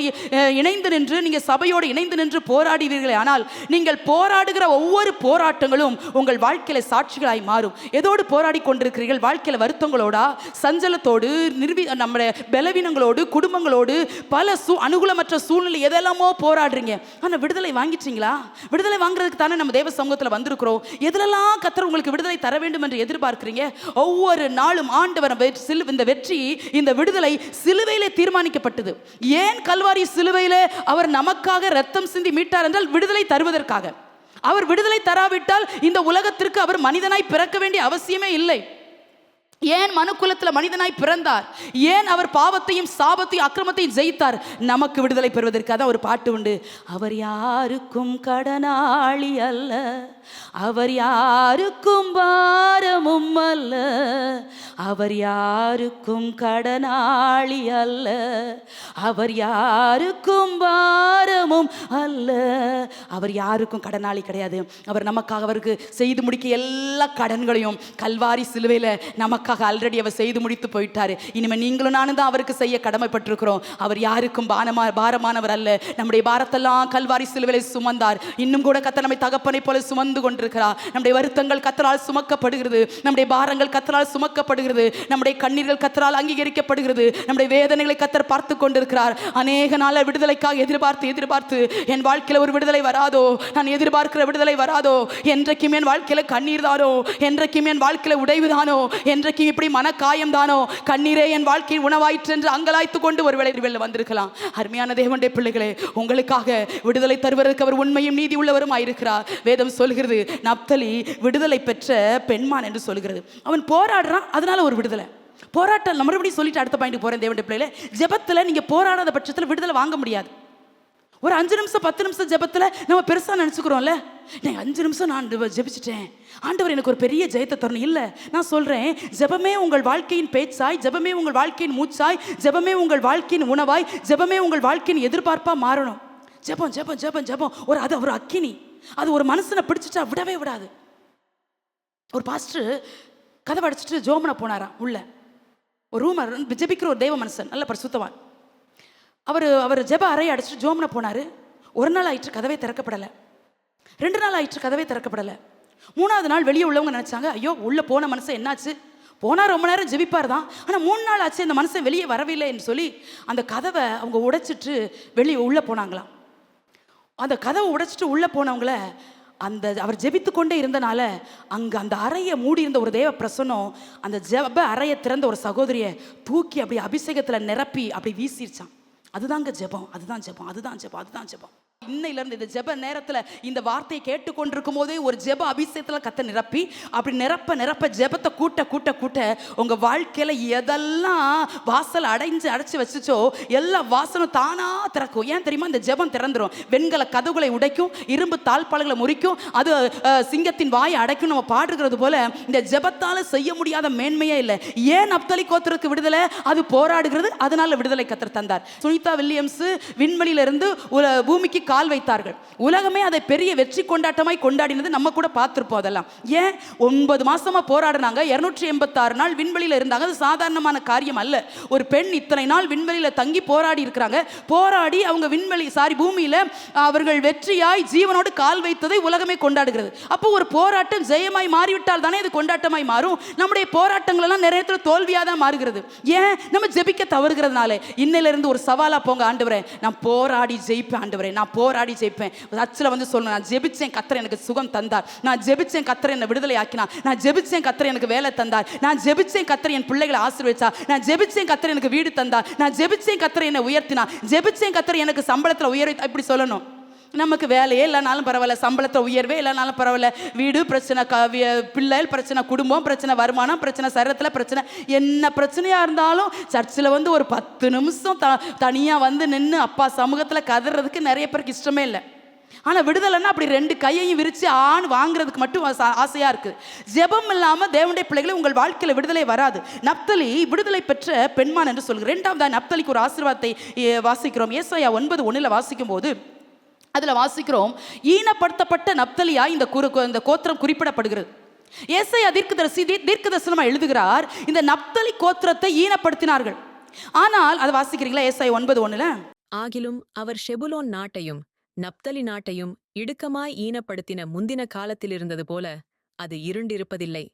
[SPEAKER 1] இணைந்து நின்று நீங்க சபையோடு இணைந்து நின்று போராடுவீர்களே, ஆனால் நீங்கள் போராடுகிற ஒவ்வொரு போராட்டங்களும் உங்கள் வாழ்க்கையில சாட்சிகளாய் மாறும். எதோடு போராடி கொண்டிருக்கிறீர்கள்? வாழ்க்கையில வருத்தங்களோடா, சஞ்சலத்தோடு, நம்முடைய பலவீனங்களோடு, குடும்பங்களோடு, பல அனுகூலமற்ற சூழ்நிலை எதெல்லாமோ போராடுறீங்க. ஆனா விடுதலை வாங்கிட்டீங்களா? விடுதலை வாங்குறதுக்கு தானே நம்ம தேவ சமூகத்தில் வந்திருக்கிறோம். எதுலெல்லாம் கர்த்தர் உங்களுக்கு விடுதலை தர வேண்டும் என்று எதிர்பார்க்கிறீங்க? ஒவ்வொரு நாளும் ஆண்டவர் இந்த வெற்றி, இந்த விடுதலை சிலுவையிலே தீர்மானிக்கப்பட்டது. ஏன் கல்வாரி சிலுவையிலே அவர் நமக்காக ரத்தம் சிந்தி மீட்டார் என்றால் விடுதலை தருவதற்காக. அவர் விடுதலை தராவிட்டால் இந்த உலகத்திற்கு அவர் மனிதனாய் பிறக்க வேண்டிய அவசியமே இல்லை. ஏன் மனுக்குலத்தில் மனிதனாய் பிறந்தார்? ஏன் அவர் பாவத்தையும் சாபத்தையும் அக்கிரமத்தையும் ஜெயித்தார்? நமக்கு விடுதலை பெறுவதற்கு. அதான் ஒரு பாட்டு உண்டு, அவர் யாருக்கும் கடனாளி அல்ல, அவர் யாருக்கும் பாரமும் அல்ல, அவர் யாருக்கும் கடனாளி அல்ல, அவர் யாருக்கும் பாரமும் அல்ல. அவர் யாருக்கும் கடனாளி கிடையாது. அவர் நமக்காக அவருக்கு செய்து முடிக்க எல்லா கடன்களையும் கல்வாரி சிலுவையில் நமக்கு ஆல்ரெடி அவர் செய்து முடித்து போயிட்டாரு. இனிமே நீங்களும் நானும் தான் அவருக்கு செய்ய கடமைப்பட்டிருக்கிறோம். அவர் யாருக்கும் பாரமானவர் அல்ல. நம்முடைய பாரத்தெல்லாம் கல்வாரி சிலுவையில் சுமந்தார். இன்னும் கூட கர்த்தர் நம்மை தகப்பனை போல சுமந்து கொண்டிருக்கிறார். நம்முடைய வருத்தங்கள் கர்த்தரால் சுமக்கப்படுகிறது, நம்முடைய பாரங்கள் கர்த்தரால் சுமக்கப்படுகிறது, நம்முடைய கண்ணீர்கள் கர்த்தரால் அங்கீகரிக்கப்படுகிறது, நம்முடைய வேதனைகளை கர்த்தர் பார்த்து கொண்டிருக்கிறார். அநேக நாள் விடுதலைக்காக எதிர்பார்த்து என் வாழ்க்கையில ஒரு விடுதலை வராதோ, நான் எதிர்பார்க்கிற விடுதலை வராதோ, என்றைக்கும் என் வாழ்க்கையில கண்ணீர் தானோ, என்றைக்கும் என் வாழ்க்கையில உடைவுதானோ, என்றைக்கும் இப்படி மனக்காயம் தானோ, கண்ணீரே என் வாழ்க்கையின் உணவாயிற்று என்று அங்கலாய்த்து கொண்டு ஒரு வெளியில் வந்திருக்கலாம். அருமையான தேவனுடைய பிள்ளைகளே, உங்களுக்காக விடுதலை தருவதற்கு அவர் உண்மையும் நீதி உள்ளவரும் ஆயிருக்கிறார். வேதம் சொல்கிறது, நப்தலி விடுதலை பெற்ற பெண்மான் என்று சொல்கிறது. அவன் போராடுறான், அதனால ஒரு விடுதலை. போராட்டம் மறுபடியும் சொல்லிட்டு அடுத்த பாயிண்ட் போறேன். தேவனுடைய பிள்ளைகளே, ஜெபத்துல நீங்க போராடாத பட்சத்தில் விடுதலை வாங்க முடியாது. ஒரு 5 நிமிஷம் 10 நிமிஷம் ஜெபத்தில் நம்ம பெருசாக நினச்சிக்கிறோம்ல, நான் 5 நிமிஷம் நான் ஜெபிச்சிட்டேன், ஆண்டவர் எனக்கு ஒரு பெரிய ஜெயத்தை தரணும். இல்லை, நான் சொல்கிறேன், ஜெபமே உங்கள் வாழ்க்கையின் பேச்சாய், ஜெபமே உங்கள் வாழ்க்கையின் மூச்சாய், ஜெபமே உங்கள் வாழ்க்கையின் உணவாய், ஜெபமே உங்கள் வாழ்க்கையின் எதிர்பார்ப்பாக மாறணும். ஜெபம் ஜெபம் ஜெபம் ஜெபம் ஒரு அக்கினி, அது ஒரு மனுஷனை பிடிச்சிட்டா விடவே விடாது. ஒரு பாஸ்டர் கதவை அடிச்சுட்டு ஜோமனை போனாராம். உள்ள ஒரு ரூமர் ஜெபிக்கிற ஒரு தெய்வ மனுஷன், நல்ல பரிசுத்தவான். அவர் ஜெப அறையை அடிச்சுட்டு ஜோமனை போனார். 1 நாள் ஆயிற்று, கதவே திறக்கப்படலை. 2 நாள் ஆயிற்று, கதவே திறக்கப்படலை. 3ஆவது நாள் வெளியே உள்ளவங்க நினச்சாங்க, ஐயோ உள்ள போன மனுஷன் என்னாச்சு, போனால் ரொம்ப நேரம் ஜெபிப்பார் தான், ஆனால் 3 நாள் ஆச்சு அந்த மனுஷன் வெளியே வரவில்லைன்னு சொல்லி அந்த கதவை அவங்க உடைச்சிட்டு வெளியே உள்ளே போனாங்களாம். அந்த கதவை உடைச்சிட்டு உள்ளே போனவங்கள அவர் ஜெபித்து கொண்டே இருந்தனால அங்கே அந்த அறையை மூடி இருந்த ஒரு தேவ பிரசன்னம் அந்த ஜெப அறையை திறந்த ஒரு சகோதரியை தூக்கி அப்படி அபிஷேகத்தில் நிரப்பி அப்படி வீசிருச்சான். அதுதாங்க ஜெபம், அதுதான் ஜெபம், அதுதான் ஜெபம், அதுதான் ஜெபம். இன்னையிலிருந்து இந்த ஜெப நேரத்தில் இந்த வார்த்தையை கேட்டுக்கொண்டிருக்கும் போதே ஒரு ஜெப அபிஷேகத்தில் கத்த நிரப்பி அப்படி நிரப்ப ஜெபத்தை கூட்ட கூட்ட கூட்ட உங்கள் வாழ்க்கையில் எதெல்லாம் வாசல் அடைச்சு வச்சுச்சோ எல்லா வாசலும் தானாக திறக்கும். ஏன் தெரியுமா? இந்த ஜெபம் திறந்துடும். வெண்கல கதவுகளை உடைக்கும், இரும்பு தாழ்பாளங்களை முறிக்கும், அது சிங்கத்தின் வாயை அடைக்கும். நம்ம பாடுகிறது போல இந்த ஜெபத்தால் செய்ய முடியாத மேன்மையே இல்லை. ஏன் நப்தலி கோத்திரத்துக்கு விடுதலை? அது போராடுகிறது, அதனால விடுதலை கத்தர் தந்தார். சுனிதா வில்லியம்ஸ் விண்வெளியிலிருந்து பூமிக்கு கால் வைத்தார்கள். உலகமே அதை பெரிய வெற்றி கொண்டாட்டமாய் கொண்டாடினது நம்ம கூட பார்த்துருப்போம். அதெல்லாம் ஏன் 9 மாசமா போராடினாங்க, 286 நாள் விண்வெளியில் இருந்தாங்க. அது சாதாரணமான காரியம் அல்ல. ஒரு பெண் இத்தனை நாள் விண்வெளியில் தங்கி போராடி இருக்கிறாங்க. போராடி அவங்க பூமியில அவர்கள் வெற்றியாய் ஜீவனோடு கால் வைத்ததை உலகமே கொண்டாடுகிறது. அப்போ ஒரு போராட்டம் ஜெயமாய் மாறிவிட்டால் தானே அது கொண்டாட்டமாய் மாறும். நம்முடைய போராட்டங்கள் எல்லாம் நிறைய தோல்வியாக தான் மாறுகிறது. ஏன்? நம்ம ஜெபிக்க தவறுகிறதுனால. இன்னையிலிருந்து ஒரு சவாலா போங்க, ஆண்டவரே நான் போராடி ஜெயிப்பேன், ஆண்டவரே நான் போராடி ஜெயிப்பேன். சர்ச்சில் வந்து சொல்லணும், நான் ஜெபிச்சேன் கர்த்தர் எனக்கு சுகம் தந்தார், நான் ஜெபிச்சேன் கர்த்தர் என்னை விடுதலை ஆக்கினார், நான் ஜெபிச்சேன் கர்த்தர் எனக்கு வேலை தந்தார், நான் ஜெபிச்சேன் கர்த்தர் என் பிள்ளைகளை ஆசீர்வதிச்சார், நான் ஜெபிச்சேன் கர்த்தர் எனக்கு வீடு தந்தார், நான் ஜெபிச்சேன் கர்த்தர் என்னை உயர்த்தினார், ஜெபிச்சேன் கர்த்தர் எனக்கு சம்பளத்தில் உயர்த்தி. இப்படி சொல்லணும். நமக்கு வேலையே இல்லைனாலும் பரவாயில்ல, சம்பளத்தை உயர்வே இல்லைனாலும் பரவாயில்ல, வீடு பிரச்சனை, பிள்ளைகள் பிரச்சனை, குடும்பம் பிரச்சனை, வருமானம் பிரச்சனை, சரத்தில் பிரச்சனை, என்ன பிரச்சனையாக இருந்தாலும் சர்ச்சில் வந்து ஒரு 10 நிமிஷம் தனியாக வந்து நின்று அப்பா சமூகத்தில் கதறதுக்கு நிறைய பேருக்கு இஷ்டமே இல்லை. ஆனால் விடுதலைன்னா அப்படி 2 கையையும் விரித்து வாங்குறதுக்கு மட்டும் ஆசையாக இருக்குது. ஜெபம் இல்லாமல் தேவனுடைய பிள்ளைகளை உங்கள் வாழ்க்கையில் விடுதலை வராது. நப்தலி விடுதலை பெற்ற பெண்மான் என்று சொல்கிறேன். 2வது நப்தலிக்கு ஒரு ஆசீர்வாதத்தை வாசிக்கிறோம். ஏசாயா 9:1 வாசிக்கும் போது அதில் வாசிக்கிறோம், ஈனப்படுத்தப்பட்ட நப்தலியா இந்த கோத்திரம் குறிப்பிடப்படுகிறது. ஏசாயா தீர்க்கதரிசனமாக எழுதுகிறார், இந்த நப்தலி கோத்திரத்தை ஈனப்படுத்தினார்கள். ஆனால் அதை வாசிக்கிறீங்களா? ஏசாயா 9:1
[SPEAKER 2] ஆகிலும் அவர் ஷெபுலோன் நாட்டையும் நப்தலி நாட்டையும் இடுக்கமாய் ஈனப்படுத்தின முந்தின காலத்திலிருந்தது போல அது இருண்டிருப்பதில்லை.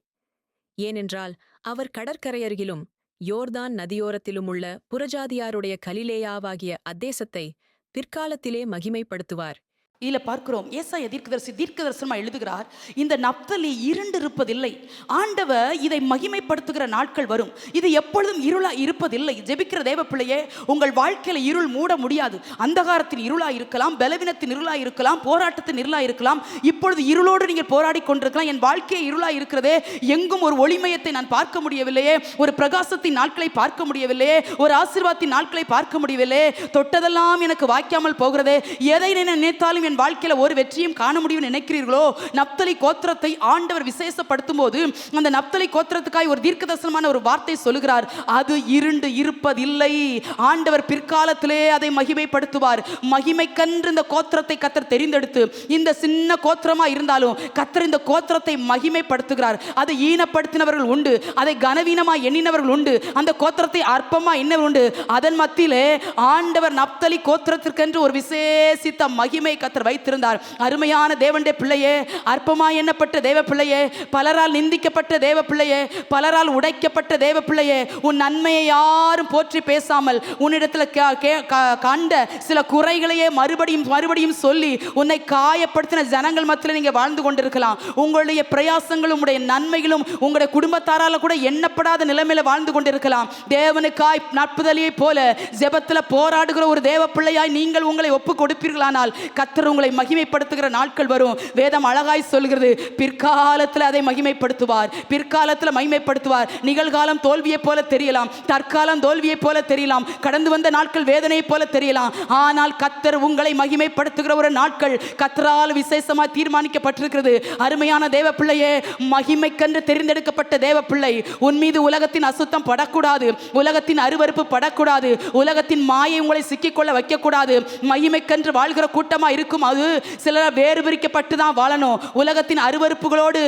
[SPEAKER 2] ஏனென்றால் அவர் கடற்கரையருகிலும் யோர்தான் நதியோரத்திலுமுள்ள புறஜாதியாருடைய கலிலேயாவாகிய அத்தேசத்தை பிற்காலத்திலே மகிமைப்படுத்துவார்.
[SPEAKER 1] இதில் பார்க்கிறோம், ஏசாயா தீர்க்கதரிசனமாக எழுதுகிறார், இந்த நப்தலி இருண்டிருப்பதில்லை. ஆண்டவர் இதை மகிமைப்படுத்துகிற நாட்கள் வரும். இது எப்பொழுதும் இருளாக இருப்பதில்லை. ஜெபிக்கிற தேவ பிள்ளையே, உங்கள் வாழ்க்கையில் இருள் மூட முடியாது. அந்தகாரத்தின் இருளாக இருக்கலாம், பலவீனத்தின் இருளாக இருக்கலாம், போராட்டத்தின் இருளாக இருக்கலாம். இப்பொழுது இருளோடு நீங்கள் போராடி கொண்டிருக்கலாம். என் வாழ்க்கையை இருளாக இருக்கிறதே, எங்கும் ஒரு ஒளிமயத்தை நான் பார்க்க முடியவில்லையே, ஒரு பிரகாசத்தின் நாட்களை பார்க்க முடியவில்லையே, ஒரு ஆசீர்வாதத்தின் நாட்களை பார்க்க முடியவில்லையே, தொட்டதெல்லாம் எனக்கு வாய்க்காமல் போகிறதே, எதை நினைத்தாலும் என் வாழ்க்கையில ஒரு வெற்றியும் காண முடியும் நினைக்கிறீர்களோ, நப்தலி கோத்திரத்தை ஆண்டவர் விசேஷப்படுத்தும் போது அந்த நப்தலி கோத்திரத்துக்காய் ஒரு தீர்க்கதரிசனமான ஒரு வார்த்தை சொல்லுகிறார், அது இருண்டு இருப்பதில்லை. ஆண்டவர் பிற்காலத்திலே அதை மகிமைப்படுத்துவார். மகிமைக்கன்று இந்த கோத்திரத்தை கர்த்தர் தெரிந்தெடுத்து, இந்த சின்ன கோத்திரமா இருந்தாலும் கர்த்தர் இந்த கோத்திரத்தை மகிமைப்படுத்துகிறார். அதை ஈனப்படுத்தினவர்கள் உண்டு, அதை கனவீனமா எண்ணினவர்கள் உண்டு, அந்த கோத்திரத்தை அற்பமா எண்ணவர் உண்டு. அதன் மத்தியிலே ஆண்டவர் நப்தலி கோத்திரத்திற்கென்று ஒரு விசேஷித்த மகிமை கர்த்தர் வைத்திருந்தார். அருமையான தேவனுடைய பிள்ளையே, அற்பமாய் எண்ணப்பட்ட தேவ பிள்ளையே, பலரால் நிந்திக்கப்பட்ட தேவ பிள்ளையே, பலரால் உடைக்கப்பட்ட தேவ பிள்ளையே, உன் நன்மையை யாரும் போற்றி பேசாமல் உன்னிடத்தில் கண்ட சில குறைகளையே மறுபடியும் சொல்லி உன்னை காயப்படுத்தின ஜனங்கள் மத்தியில் நீங்க வாழ்ந்து கொண்டிருக்கலாம். உங்களுடைய பிரயாசங்களும் உங்களுடைய நன்மைகளும் உங்களுடைய குடும்பத்தாரால கூட எண்ணப்படாத நிலைமையில வாழ்ந்து கொண்டிருக்கலாம். தேவனுக்காய் நற்புதலியை போல ஜெபத்தில் போராடுகிற ஒரு தேவ பிள்ளையாய் நீங்கள் உங்களை ஒப்பு கொடுப்பீர்களானால் கர்த்தர் உங்களை மகிமைப்படுத்துகிற நாட்கள் வரும். வேதம் அழகாய் சொல்கிறது, பிற்காலத்தில் அதை மகிமைப்படுத்துவார். பிற்காலத்தில் மகிமைப்படுத்துவார். நிகழ்காலம் தோல்வியை போல தெரியலாம், தற்காலம் தோல்வியை போல தெரியலாம், கடந்து வந்த நாட்கள் வேதனையை போல தெரியலாம். ஆனால் கர்த்தர் உங்களை மகிமைப்படுத்துகிற ஒரு நாட்கள் கர்த்தரால் விசேஷமாக தீர்மானிக்கப்பட்டிருக்கிறது. அருமையான தேவ பிள்ளையே, மகிமைக்கென்று தெரிந்தெடுக்கப்பட்ட தேவ பிள்ளை, உன் மீது உலகத்தின் அசுத்தம் படக்கூடாது, உலகத்தின் அருவருப்பு படக்கூடாது, உலகத்தின் மாயை உங்களை சிக்கிக்கொள்ள வைக்கக்கூடாது. மகிமைக்கென்று வாழ்கிற கூட்டமா இருக்கும். அது சிலர் வேறு பிரிக்கப்பட்டு தான் வாழணும். உலகத்தின் அருவருப்புகளோடு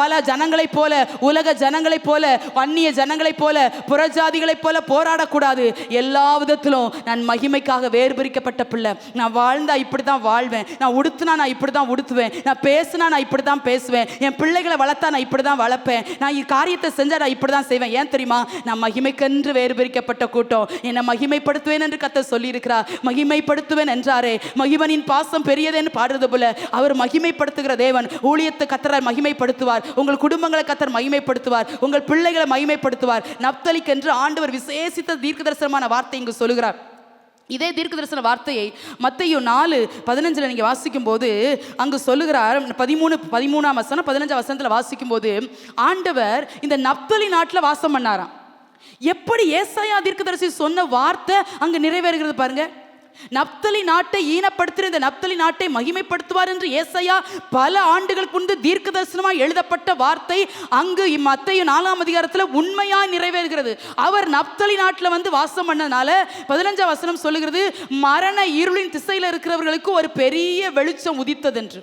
[SPEAKER 1] பல ஜனங்களைப் போல, உலக ஜனங்களைப் போல, அந்நிய ஜனங்களைப் போல, புறஜாதிகளைப் போல போராடக்கூடாது. எல்லா விதத்திலும் நான் மகிமைக்காக வேறு பிரிக்கப்பட்ட பிள்ளை. நான் வாழ்ந்தா இப்படி தான் வாழ்வேன், நான் உடுத்துனா நான் இப்படி தான் உடுத்துவேன், நான் பேசுனா நான் இப்படி தான் பேசுவேன், என் பிள்ளைகளை வளர்த்தா நான் இப்படி தான் வளர்ப்பேன், நான் காரியத்தை செஞ்சா நான் இப்படி தான் செய்வேன். ஏன் தெரியுமா? நான் மகிமைக்கென்று வேறு பிரிக்கப்பட்ட கூட்டம். என்னை மகிமைப்படுத்துவேன் என்று கர்த்தர் சொல்லியிருக்கிறார். மகிமைப்படுத்துவேன் என்றாரே, மகிமனின் பாசம் பெரியதென்று பாடுறது போல அவர் மகிமைப்படுத்துகிற தேவன். ஊழியத்தை கர்த்தர் மகிமைப்படுத்துவார், உங்கள் குடும்பங்களை கர்த்தர் மகிமைப்படுத்துவார், உங்கள் பிள்ளைகளை மகிமைப்படுத்துவார். நப்தலிக்கென்று ஆண்டவர் விசேஷித்த தீர்க்கதரிசனமான வார்த்தை இங்கு சொல்லுகிறார். இதே தீர்க்கதரிசன வார்த்தையை மத்தேயு 4:15 நீங்க வாசிக்கும் போது அங்கு சொல்லுகிறார். 13ஆம் வசனம் 15ஆம் வசனத்தில் வாசிக்கும் போது ஆண்டவர் இந்த நப்தலி நாட்டில் வாசம் பண்ணாராம். எப்படி ஏசாயா தீர்க்கதரிசி சொன்ன வார்த்தை அங்கு நிறைவேறுகிறது பாருங்க. நப்தலி நாட்டை ஈனப்படுத்துகிற இந்த நப்தலி நாட்டை மகிமைப்படுத்துவார் என்று ஏசாயா பல ஆண்டுகளுக்கு முன்பு தீர்க்க தரிசனமாய் எழுதப்பட்ட வார்த்தை அங்கு மத்தேயு 4ஆம் அதிகாரத்தில் உண்மையாய் நிறைவேறுகிறது. அவர் நப்தலி நாட்டில் வந்து வாசம் பண்ணனால 15ஆம் வசனம் சொல்லுகிறது, மரண இருளின் திசையில் இருக்கிறவர்களுக்கு ஒரு பெரிய வெளிச்சம் உதித்தது என்று.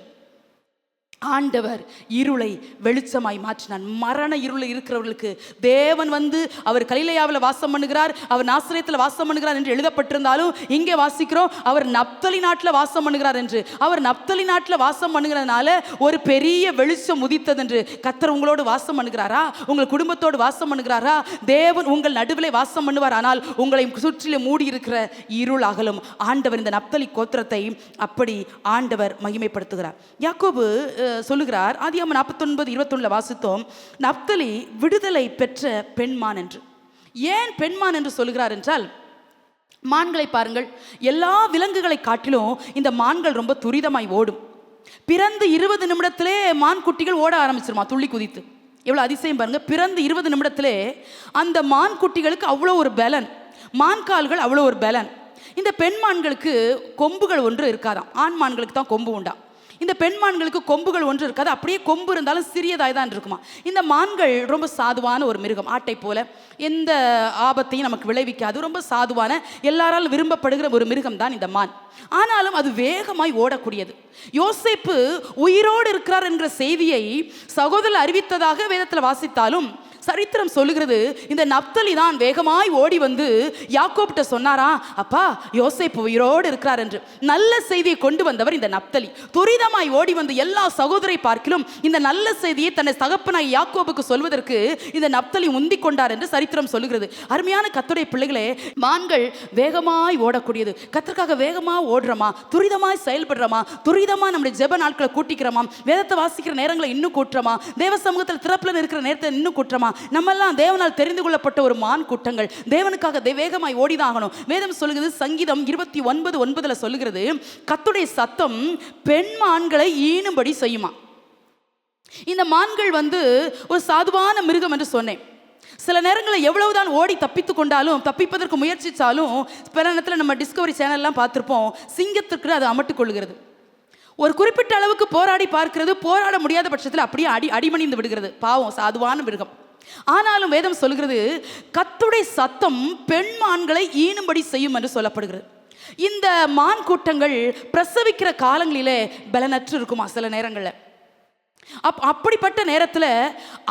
[SPEAKER 1] ஆண்டவர் இருளை வெளிச்சமாய் மாற்றினான். மரண இருளை இருக்கிறவர்களுக்கு தேவன் வந்து அவர் கலிலேயாவில் வாசம் பண்ணுகிறார், அவர் நாசரேத்தில் வாசம் பண்ணுகிறார் என்று எழுதப்பட்டிருந்தாலும் இங்கே வாசிக்கிறோம் அவர் நப்தலி நாட்டில் வாசம் பண்ணுகிறார் என்று. அவர் நப்தலி நாட்டில் வாசம் பண்ணுகிறதுனால ஒரு பெரிய வெளிச்சம் உதித்தது என்று. கர்த்தர் உங்களோடு வாசம் பண்ணுகிறாரா? உங்கள் குடும்பத்தோடு வாசம் பண்ணுகிறாரா? தேவன் உங்கள் நடுவிலே வாசம் பண்ணுவார். ஆனால் உங்களை சுற்றிலும் மூடி இருக்கிற இருள் அகலும். ஆண்டவர் இந்த நப்தலி கோத்திரத்தை அப்படி ஆண்டவர் மகிமைப்படுத்துகிறார். யாக்கோபு சொல்லுகிறார், ஆதியாகமம் 49:21 வாசித்தோம், நப்தலி விடுதலை பெற்ற பெண்மான் என்று. ஏன் பெண்மான் என்று சொல்லுகிறார் என்றால், மான்களை பாருங்கள், எல்லா விலங்குகளை காட்டிலும் இந்த மான்கள் ரொம்ப துரிதமாய் ஓடும். பிறந்து 20 நிமிடத்திலே மான் குட்டிகள் ஓட ஆரம்பிச்சிருமா, துள்ளி குதித்து. எவ்வளோ அதிசயம் பாருங்க, பிறந்து 20 நிமிடத்திலே அந்த மான் குட்டிகளுக்கு அவ்வளோ ஒரு பலன், மான்கால்கள் அவ்வளோ ஒரு பலன். இந்த பெண்மான்களுக்கு கொம்புகள் ஒன்று இருக்காதாம், ஆண் மான்களுக்கு தான் கொம்பு உண்டா. இந்த பெண்மான்களுக்கு கொம்புகள் ஒன்று இருக்காது, அப்படியே கொம்பு இருந்தாலும் சிறியதாய் தான் இருக்குமா. இந்த மான்கள் ரொம்ப சாதுவான ஒரு மிருகம், ஆட்டை போல எந்த ஆபத்தையும் நமக்கு விளைவிக்காது, ரொம்ப சாதுவான எல்லாராலும் விரும்பப்படுகிற ஒரு மிருகம் தான் இந்த மான். ஆனாலும் அது வேகமாய் ஓடக்கூடியது. யோசேப்பு உயிரோடு இருக்கிறார் என்ற செய்தியை சகோதரர் அறிவித்ததாக வேதத்தில் வாசித்தாலும் சரித்திரம் சொல்லுகிறது, இந்த நப்தலி தான் வேகமாய் ஓடி வந்து யாக்கோபிட்ட சொன்னாரா, அப்பா யோசேப்பு உயிரோடு இருக்கிறார் என்று. நல்ல செய்தியை கொண்டு வந்தவர் இந்த நப்தலி. துரிதமாய் ஓடி வந்து எல்லா சகோதரை பார்க்கிலும் இந்த நல்ல செய்தியை தன்னை தகப்பனாய் யாக்கோபுக்கு சொல்வதற்கு இந்த நப்தலி முந்திக் கொண்டார் என்று சரித்திரம் சொல்லுகிறது. அருமையான கர்த்தருடைய பிள்ளைகளே, மான்கள் வேகமாய் ஓடக்கூடியது. கர்த்தருக்காக வேகமாக ஓடுறோமா, துரிதமாய் செயல்படுறோமா, துரிதமாக நம்முடைய ஜெப நாட்களை கூட்டிக்கிறோமா, வேதத்தை வாசிக்கிற நேரங்களை இன்னும் கூட்டுறோமா, தேவ சமூகத்தில் திறப்பில் இருக்கிற நேரத்தை இன்னும் கூட்டுறோமா. நம்மெல்லாம் தேவனால் தெரிந்து கொள்ளப்பட்ட ஒரு மான் கூட்டங்கள். தேவனுக்காக வேகமாய் ஓடிதான் ஆகணும். வேதம் சொல்லுகிறது, சங்கீதம் 29:9 சொல்லுகிறது, கர்த்தருடைய சத்தம் பெண் மான்களை ஈனும்படி செய்யுமா. இந்த மான்கள் வந்து ஒரு சாதுவான மிருகம் என்று சொன்னேன். சில நேரங்களில் எவ்வளவுதான் ஓடி தப்பித்து கொண்டாலும், தப்பிப்பதற்கு முயற்சித்தாலும், பல நேரத்தில் நம்ம டிஸ்கவரி சேனல்லாம் பார்த்துருப்போம், சிங்கத்திற்கு அது அமட்டு கொள்ளுகிறது. ஒரு குறிப்பிட்ட அளவுக்கு போராடி பார்க்கிறது, போராட முடியாத பட்சத்தில் அப்படியே அடிமணிந்து விடுகிறது. பாவம், சாதுவான மிருகம். ஆனாலும் வேதம் சொல்கிறது, கர்த்தருடைய சத்தம் பெண் மான்களை ஈனும்படி செய்யும் என்று சொல்லப்படுகிறது. இந்த மான் கூட்டங்கள் பிரசவிக்கிற காலங்களிலே பலனற்று இருக்குமா சில நேரங்களில். அப்படிப்பட்ட நேரத்தில்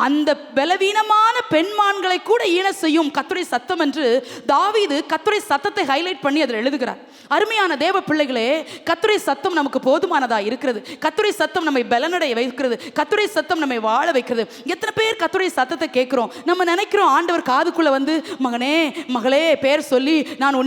[SPEAKER 1] அந்த பலவீனமான பெண்மான்களை கூட ஈன செய்யும் கர்த்தருடைய சத்தம் என்று தாவீது கர்த்தருடைய சத்தத்தை ஹைலைட் பண்ணி அதில் எழுதுகிறார். அருமையான தேவ பிள்ளைகளே, கர்த்தருடைய சத்தம் நமக்கு போதுமானதாக இருக்கிறது. கர்த்தருடைய சத்தம் நம்மை பலனடைய வைக்கிறது. கர்த்தருடைய சத்தம் நம்மை வாழ வைக்கிறது. எத்தனை பேர் கர்த்தருடைய சத்தத்தை கேட்கிறோம்? நம்ம நினைக்கிறோம் ஆண்டவர் காதுக்குள்ள வந்து மகனே மகளே பேர் சொல்லி நான்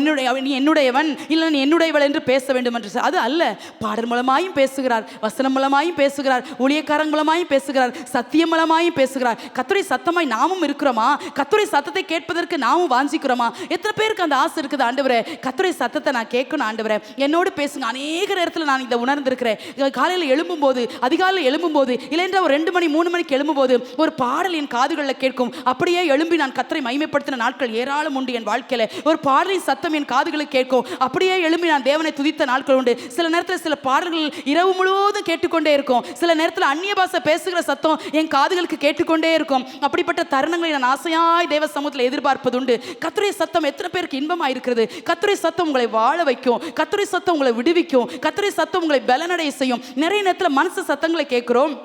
[SPEAKER 1] நீ என்னுடையவன் இல்லை நீ என்னுடையவள் என்று பேச வேண்டும் என்று. அது அல்ல. பாடல் மூலமாயும் பேசுகிறார், வசனம் மூலமாயும் பேசுகிறார், ஊழியக்காரங்க மூலமாயும் பேசுகிறார், சத்தியம் மூலமாயும் பேசுகிறார். கர்த்தருடைய சத்தமாய் நாமும் இருக்கிறோமா? கர்த்தருடைய சத்தத்தை கேட்பதற்கு நாமும் வாஞ்சிக்கிறோமா? எத்தனை பேருக்கு அந்த ஆசை இருக்குது? ஆண்டவரே கர்த்தருடைய சத்தத்தை நான் கேட்கணும், ஆண்டவரே என்னோடு பேசுங்க. அநேக நேரத்தில் நான் இதை உணர்ந்திருக்கிறேன். காலையில் எழும்பும்போது, அதிகாலையில் எழும்பும்போது, இல்லைன்ற ஒரு 2 மணி 3 மணிக்கு எழும்பும்போது ஒரு பாடல் என் காதுகளில் கேட்கும். அப்படியே எழும்பி நான் கர்த்தரை மகிமைப்படுத்தின நாட்கள் ஏராளம் உண்டு என் வாழ்க்கையில். ஒரு பாடலின் சத்தம் என் காதுகளுக்கு கேட்கும். அப்படியே எழும்பி நான் தேவனை துதித்த நாட்கள் உண்டு. சில நேரத்தில் சில பாடல்கள் இரவு முழுவதும் கேட்டுக்கொண்டே இருக்கும். சில நேரத்தில் அந்நிய பாஷை பேசுகிற சத்தம் என் காதுகளுக்கு கேட்டுக்கொண்டே இருக்கும். அப்படிப்பட்ட தருணங்களை நான் ஆசையாய் தேவ சமூகத்தில் எதிர்பார்ப்பது உண்டு. கர்த்தருடைய சத்தம் எத்தனை பேருக்கு இன்பமாக இருக்கிறது? கர்த்தருடைய சத்தம் உங்களை வாழ வைக்கும். கர்த்தருடைய சத்தம் உங்களை விடுவிக்கும். கர்த்தருடைய சத்தம் உங்களை பலனடைய செய்யும். நிறைய நேரத்தில் மனசு சத்தங்களை கேட்கிறோம்,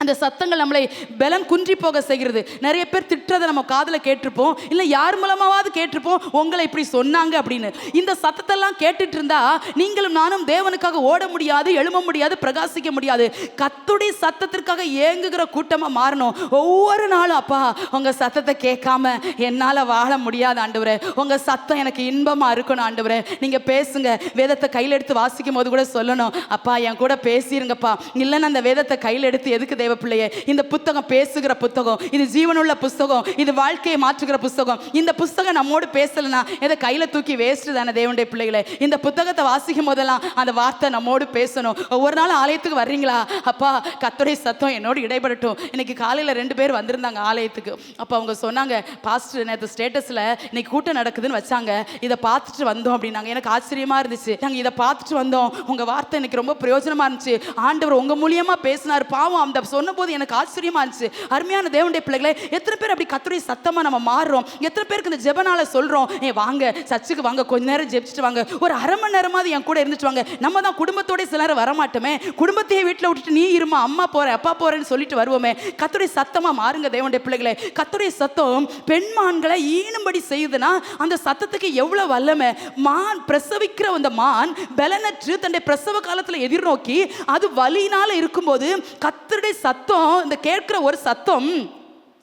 [SPEAKER 1] அந்த சத்தங்கள் நம்மளை பலன் குன்றி போக செய்கிறது. நிறைய பேர் திட்டுறதை நம்ம காதில் கேட்டிருப்போம், இல்லை யார் மூலமாவது கேட்டிருப்போம், உங்களை இப்படி சொன்னாங்க அப்படின்னு. இந்த சத்தத்தெல்லாம் கேட்டுட்டு இருந்தா நீங்களும் நானும் தேவனுக்காக ஓட முடியாது, எழும்ப முடியாது, பிரகாசிக்க முடியாது. கர்த்தருடைய சத்தத்திற்காக ஏங்குகிற கூட்டமாக மாறணும். ஒவ்வொரு நாளும் அப்பா உங்கள் சத்தத்தை கேட்காம என்னால் வாழ முடியாது ஆண்டவரே, உங்கள் சத்தம் எனக்கு இன்பமாக இருக்கணும் ஆண்டவரே, நீங்கள் பேசுங்க. வேதத்தை கையில் எடுத்து வாசிக்கும் போது கூட சொல்லணும், அப்பா என் கூட பேசிருங்கப்பா, இல்லைன்னு அந்த வேதத்தை கையில் எடுத்து எதுக்கு தேவ தேவ பிள்ளையே, இந்த புத்தகம் பேசுகிற புத்தகம், இது ஜீவனுள்ள புஸ்தகம், இது வாழ்க்கையை மாற்றுகிற புஸ்தகம். இந்த புஸ்தகம் நம்மோடு பேசலனா இதை கையில தூக்கி வேஸ்ட் தானே தேவனுடைய பிள்ளைகளே. இந்த புத்தகத்தை வாசிக்கும் போதெல்லாம் அந்த வார்த்தை நம்மோடு பேசணும். ஒவ்வொரு நாள் ஆலயத்துக்கு வர்றீங்களா, அப்பா கர்த்தருடைய சத்தம் என்னோடு இடைப்படட்டும். இன்னைக்கு காலையில் 2 பேர் வந்திருந்தாங்க ஆலயத்துக்கு. அப்போ அவங்க சொன்னாங்க, பாஸ்டர் நேற்று ஸ்டேட்டஸில் இன்னைக்கு கூட்டம் நடக்குதுன்னு வச்சாங்க, இதை பார்த்துட்டு வந்தோம் அப்படின்னாங்க. எனக்கு ஆச்சரியமாக இருந்துச்சு. நாங்கள் இதை பார்த்துட்டு வந்தோம், உங்கள் வார்த்தை எனக்கு ரொம்ப பிரயோஜனமாக இருந்துச்சு, ஆண்டவர் உங்கள் மூலியமாக பேசினார். பாவம் அந்த சொன்ன போது எனக்கு ஆச்சரியமாக இருந்துச்சு. அருமையான தேவனுடைய பிள்ளைகளே, எத்தனை பேர் அப்படி கர்த்தருடைய சத்தமாக நம்ம மாறுறோம்? எத்தனை பேருக்கு இந்த ஜெபனால சொல்கிறோம், வாங்க சர்ச்சுக்கு வாங்க, கொஞ்ச நேரம் ஜெபிச்சுட்டு வாங்க, ஒரு அரை மணி நேரமாவது என் கூட இருந்துட்டு வாங்க. நம்ம தான் குடும்பத்தோட சில நேரம் வரமாட்டோமே, குடும்பத்தையே வீட்டில் விட்டுட்டு நீ இருமா, அம்மா போறேன் அப்பா போறேன்னு சொல்லிட்டு வருவோமே. கர்த்தருடைய சத்தமா மாறுங்க தேவனுடைய பிள்ளைகளே. கர்த்தருடைய சத்தம் பெண்மான்களை ஈனும்படி செய்யுதுன்னா அந்த சத்தத்துக்கு எவ்வளவு வல்லமை. மான் பிரசவிக்கிற அந்த மான் பலனற்று தன்னுடைய பிரசவ காலத்துல எதிர்நோக்கி அது வலியினால இருக்கும்போது கர்த்தருடைய சத்தம், இந்த கேட்கிற ஒரு சத்தம்